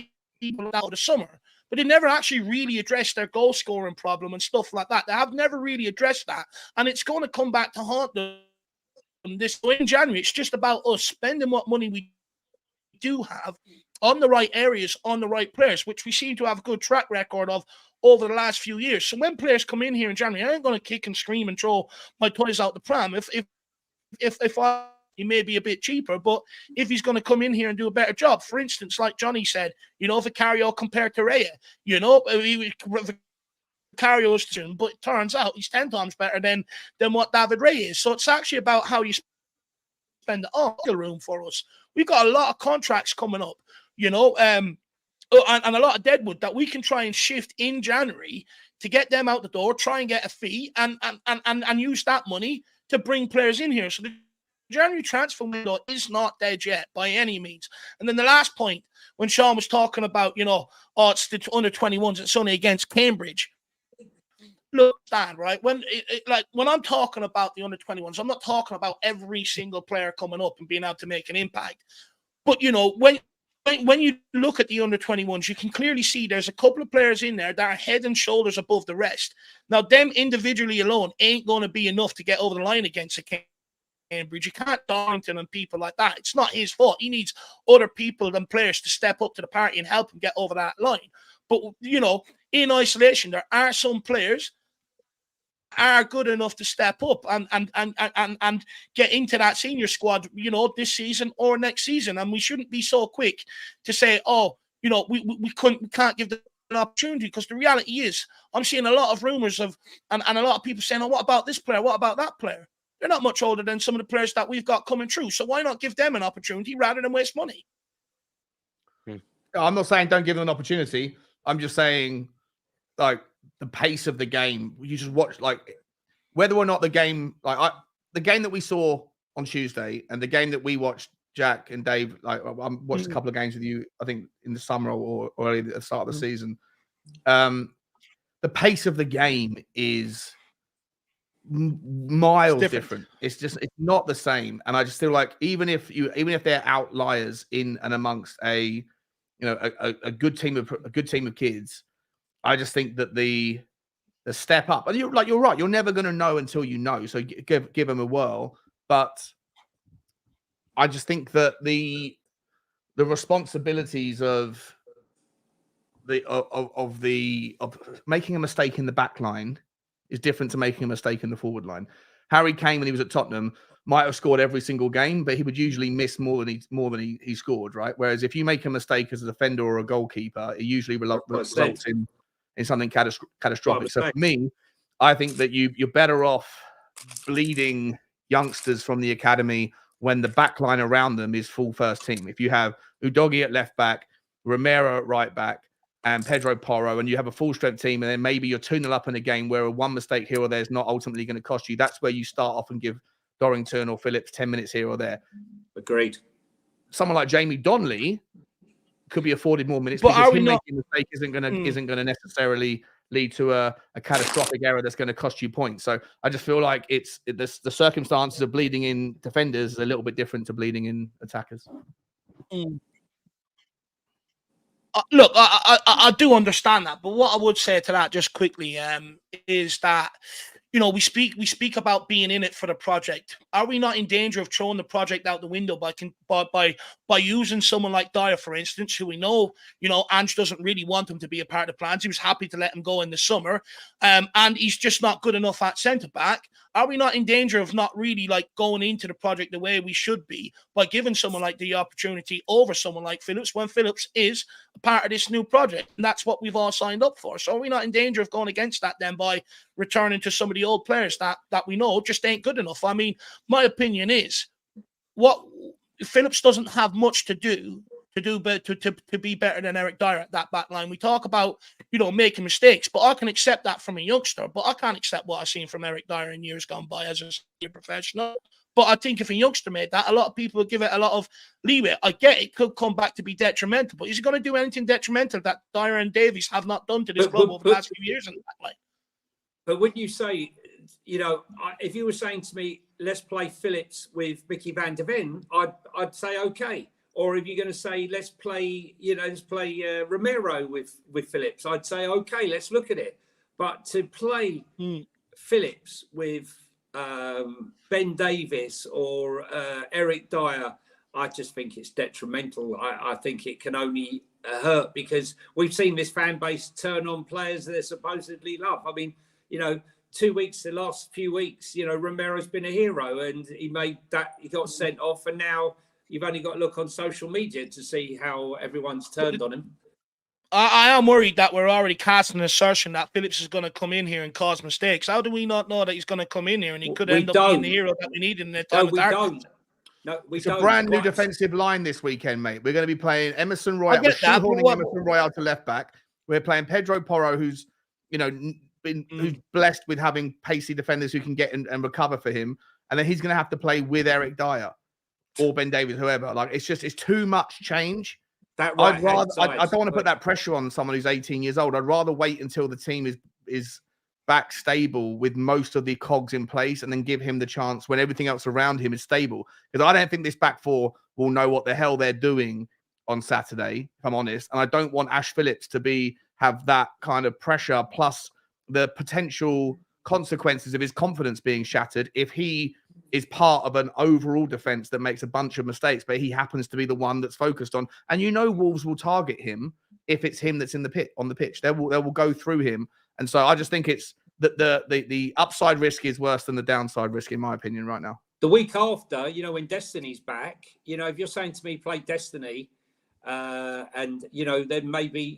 people out of the summer, but they never actually really addressed their goal scoring problem and stuff like that. They have never really addressed that. And it's going to come back to haunt them in January. It's just about us spending what money we do have on the right areas, on the right players, which we seem to have a good track record of over the last few years. So when players come in here in January, I ain't going to kick and scream and throw my toys out the pram. If he may be a bit cheaper, but if he's going to come in here and do a better job, for instance, like Johnny said, Vicario compared to Raya, Vicario's, but it turns out he's 10 times better than what David Raya is. So it's actually about how you spend the room for us. We've got a lot of contracts coming up, and a lot of deadwood that we can try and shift in January to get them out the door, try and get a fee, and use that money to bring players in here. So the January transfer window is not dead yet by any means. And then the last point, when Sean was talking about, it's the under 21s, it's only against Cambridge. Look, Dan, right? When I'm talking about the under 21s, I'm not talking about every single player coming up and being able to make an impact. But when you look at the under 21s, you can clearly see there's a couple of players in there that are head and shoulders above the rest. Now, them individually alone ain't going to be enough to get over the line against a Cambridge. You can't Darlington and people like that. It's not his fault. He needs other people and players to step up to the party and help him get over that line. But, in isolation, there are some players are good enough to step up and get into that senior squad, this season or next season. And we shouldn't be so quick to say, we can't give them an opportunity, because the reality is I'm seeing a lot of rumors of and a lot of people saying, what about this player? What about that player? They're not much older than some of the players that we've got coming through. So why not give them an opportunity rather than waste money? I'm not saying don't give them an opportunity. I'm just saying, like, the pace of the game, you just watch, like, whether or not the game, the game that we saw on Tuesday, and the game that we watched, Jack and Dave, like I watched a couple of games with you, I think in the summer or early at the start of the season. The pace of the game is miles different. It's not the same, and I just feel like even if they're outliers in and amongst a good team of kids, I just think that the step up, and you're right, you're never going to know until you know. So give them a whirl, but I just think that the responsibilities of making a mistake in the back line is different to making a mistake in the forward line. Harry Kane, when he was at Tottenham, might have scored every single game, but he would usually miss more than he scored, right? Whereas if you make a mistake as a defender or a goalkeeper, it usually results in something catastrophic. So for me, I think that you're better off bleeding youngsters from the academy when the back line around them is full first team. If you have Udogie at left back, Romero at right back, and Pedro Porro, and you have a full strength team, and then maybe you're 2-0 up in a game where one mistake here or there is not ultimately going to cost you. That's where you start off and give Dorrington or Phillips 10 minutes here or there. Agreed. Someone like Jamie Donnelly could be afforded more minutes, but because making a mistake isn't going to necessarily lead to a catastrophic error that's going to cost you points. So I just feel like the circumstances of bleeding in defenders is a little bit different to bleeding in attackers. Look, I do understand that, but what I would say to that just quickly is that, we speak about being in it for the project. Are we not in danger of throwing the project out the window by using someone like Dyer, for instance, who we know, Ange doesn't really want him to be a part of the plans. He was happy to let him go in the summer, and he's just not good enough at centre back. Are we not in danger of not really going into the project the way we should be by giving someone like the opportunity over someone like Phillips when Phillips is a part of this new project? And that's what we've all signed up for. So are we not in danger of going against that then by returning to some of the old players that we know just ain't good enough? I mean, my opinion is what Phillips doesn't have much to do to be better than Eric Dyer at that back line. We talk about, making mistakes, but I can accept that from a youngster, but I can't accept what I've seen from Eric Dyer in years gone by as a senior professional. But I think if a youngster made that, a lot of people would give it a lot of leeway. I get it could come back to be detrimental, but is he going to do anything detrimental that Dyer and Davies have not done to this club over the last few years in that line? But when you say, if you were saying to me, let's play Phillips with Mickey van der Ven, I'd say okay. Or if you're going to say, let's play Romero with Phillips, I'd say, okay, let's look at it. But to play Phillips with Ben Davies or Eric Dyer, I just think it's detrimental. I think it can only hurt because we've seen this fan base turn on players that they supposedly love. I mean, 2 weeks, the last few weeks, Romero's been a hero and he got sent off, and now you've only got to look on social media to see how everyone's turned on him. I am worried that we're already casting an assertion that Phillips is going to come in here and cause mistakes. How do we not know that he's going to come in here and he could end up being the hero that we need in the time of darkness? It's a brand new defensive line this weekend, mate. We're going to be playing Emerson Royal. We're shoehorning Emerson Royal to left back. We're playing Pedro Porro, who's who's blessed with having pacey defenders who can get and recover for him, and then he's going to have to play with Eric Dyer or Ben Davies, whoever. It's too much change. I don't want to put that pressure on someone who's 18 years old. I'd rather wait until the team is back stable with most of the cogs in place and then give him the chance when everything else around him is stable. Because I don't think this back four will know what the hell they're doing on Saturday, if I'm honest. And I don't want Ash Phillips to have that kind of pressure plus the potential consequences of his confidence being shattered if he is part of an overall defense that makes a bunch of mistakes, but he happens to be the one that's focused on. And Wolves will target him if it's him that's on the pitch. They will go through him. And so I just think it's that the upside risk is worse than the downside risk, in my opinion, right now. The week after, when Destiny's back, if you're saying to me play Destiny, and then maybe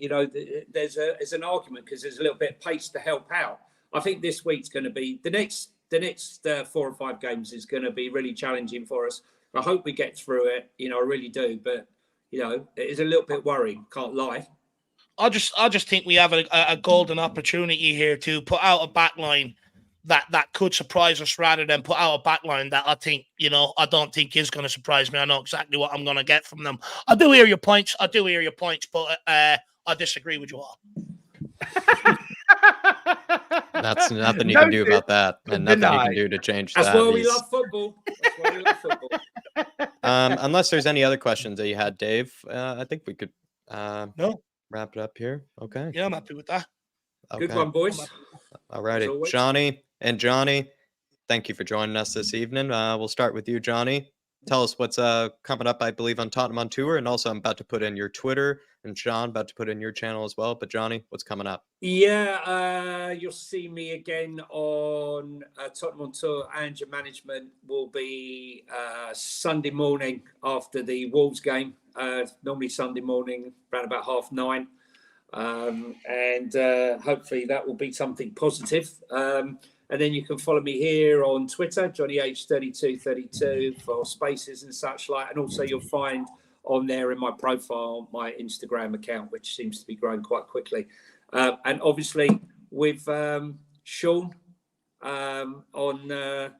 there's an argument because there's a little bit of pace to help out. I think this week's going to be the next 4 or 5 games is going to be really challenging for us. I hope we get through it. I really do, but it is a little bit worrying. Can't lie. I just think we have a golden opportunity here to put out a back line that could surprise us rather than put out a backline that I think, I don't think is going to surprise me. I know exactly what I'm going to get from them. I do hear your points, but I disagree with you all. That's nothing you can do about that, and nothing you can do to change that. That's why we love football. That's why we love football. Unless there's any other questions that you had, Dave, I think we could wrap it up here. Okay. Yeah, I'm happy with that. Okay. Good one, boys. All righty. Johnny, thank you for joining us this evening. We'll start with you, Johnny. Tell us what's coming up, I believe, on Tottenham on Tour. And also, I'm about to put in your Twitter. And Sean, about to put in your channel as well. But Johnny, what's coming up? Yeah, you'll see me again on Tottenham on Tour. And your management will be Sunday morning after the Wolves game. Normally Sunday morning, around about 9:30. And hopefully that will be something positive. And then you can follow me here on Twitter, Johnny H3232 for spaces and such like. And also you'll find on there in my profile, my Instagram account, which seems to be growing quite quickly. And obviously with Sean on the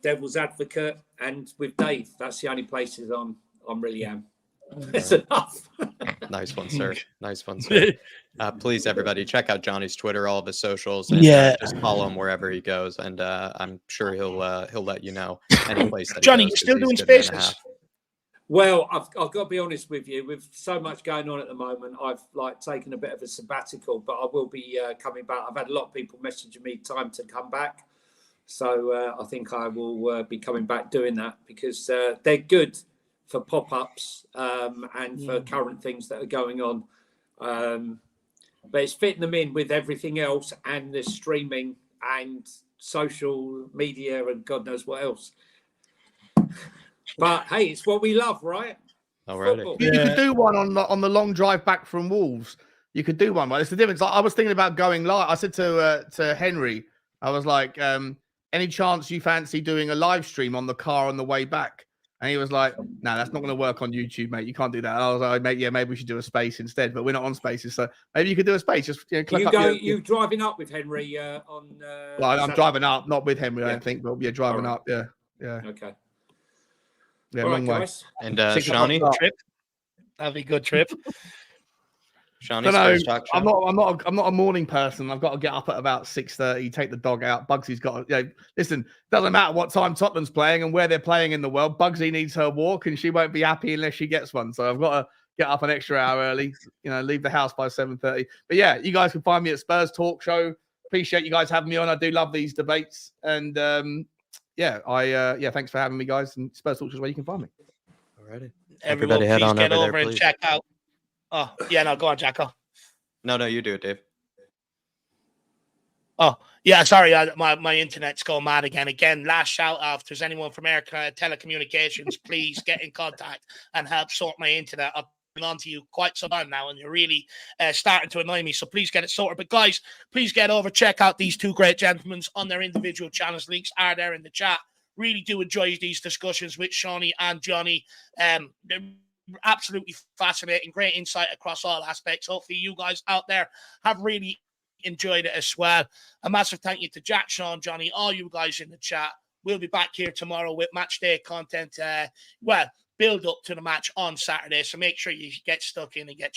Devil's Advocate and with Dave, that's the only places I'm really am. That's enough. Nice one, sir. Nice one, sir. Please, everybody, check out Johnny's Twitter, all of his socials, and just follow him wherever he goes. And I'm sure he'll let you know any place that Johnny, he you're goes, still doing spaces? Well, I've got to be honest with you. With so much going on at the moment, I've taken a bit of a sabbatical, but I will be coming back. I've had a lot of people messaging me time to come back, so I think I will be coming back doing that because they're good for pop-ups and for current things that are going on. But it's fitting them in with everything else and the streaming and social media and God knows what else. But hey, it's what we love, right? All right. You could do one on the long drive back from Wolves. You could do one, right? It's the difference. I was thinking about going live. I said to Henry, I was like, any chance you fancy doing a live stream on the car on the way back? And he was like, no, that's not going to work on YouTube, mate. You can't do that. And I was like, mate, yeah, maybe we should do a space instead. But we're not on spaces. So maybe you could do a space. Just click up. You driving up with Henry on... well, I'm Saturday? driving up, not with Henry, Yeah. I don't think. But yeah, driving up. Yeah. Okay. Yeah, All long right, way. guys. And 6 o'clock Shawnee? start. That'd be a good trip. Shawnee, No, Spurs Talk Show? I'm not a morning person. I've got to get up at about 6:30, take the dog out. Bugsy's got to, listen, doesn't matter what time Tottenham's playing and where they're playing in the world. Bugsy needs her walk and she won't be happy unless she gets one. So I've got to get up an extra hour early, leave the house by 7:30. But yeah, you guys can find me at Spurs Talk Show. Appreciate you guys having me on. I do love these debates. And thanks for having me, guys. And Spurs Talk Show is where you can find me. All righty. Everyone, Everybody head please on get over over there, and please. check out. Oh, yeah, no, go on, Jacko. No, you do it, Dave. Oh, yeah, sorry, my internet's going mad again. Again, last shout out. If there's anyone from America Telecommunications, please get in contact and help sort my internet. I've been on to you quite some time now, and you're really starting to annoy me. So please get it sorted. But guys, please get over, check out these two great gentlemen on their individual channels. Links are there in the chat. Really do enjoy these discussions with Shawnee and Johnny. They're absolutely fascinating, great insight across all aspects. Hopefully you guys out there have really enjoyed it as well. A massive thank you to Jack, Sean, Johnny, all you guys in the chat. We'll be back here tomorrow with match day content. Build up to the match on Saturday. So make sure you get stuck in and get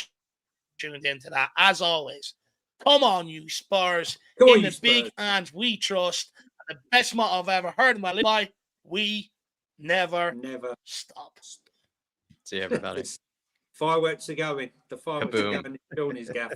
tuned into that. As always, come on, you Spurs. In the big hands we trust. The best motto I've ever heard in my life. We never stop. See you, everybody. Fireworks are going. The fireworks Kaboom. are going in Johnny's gaff.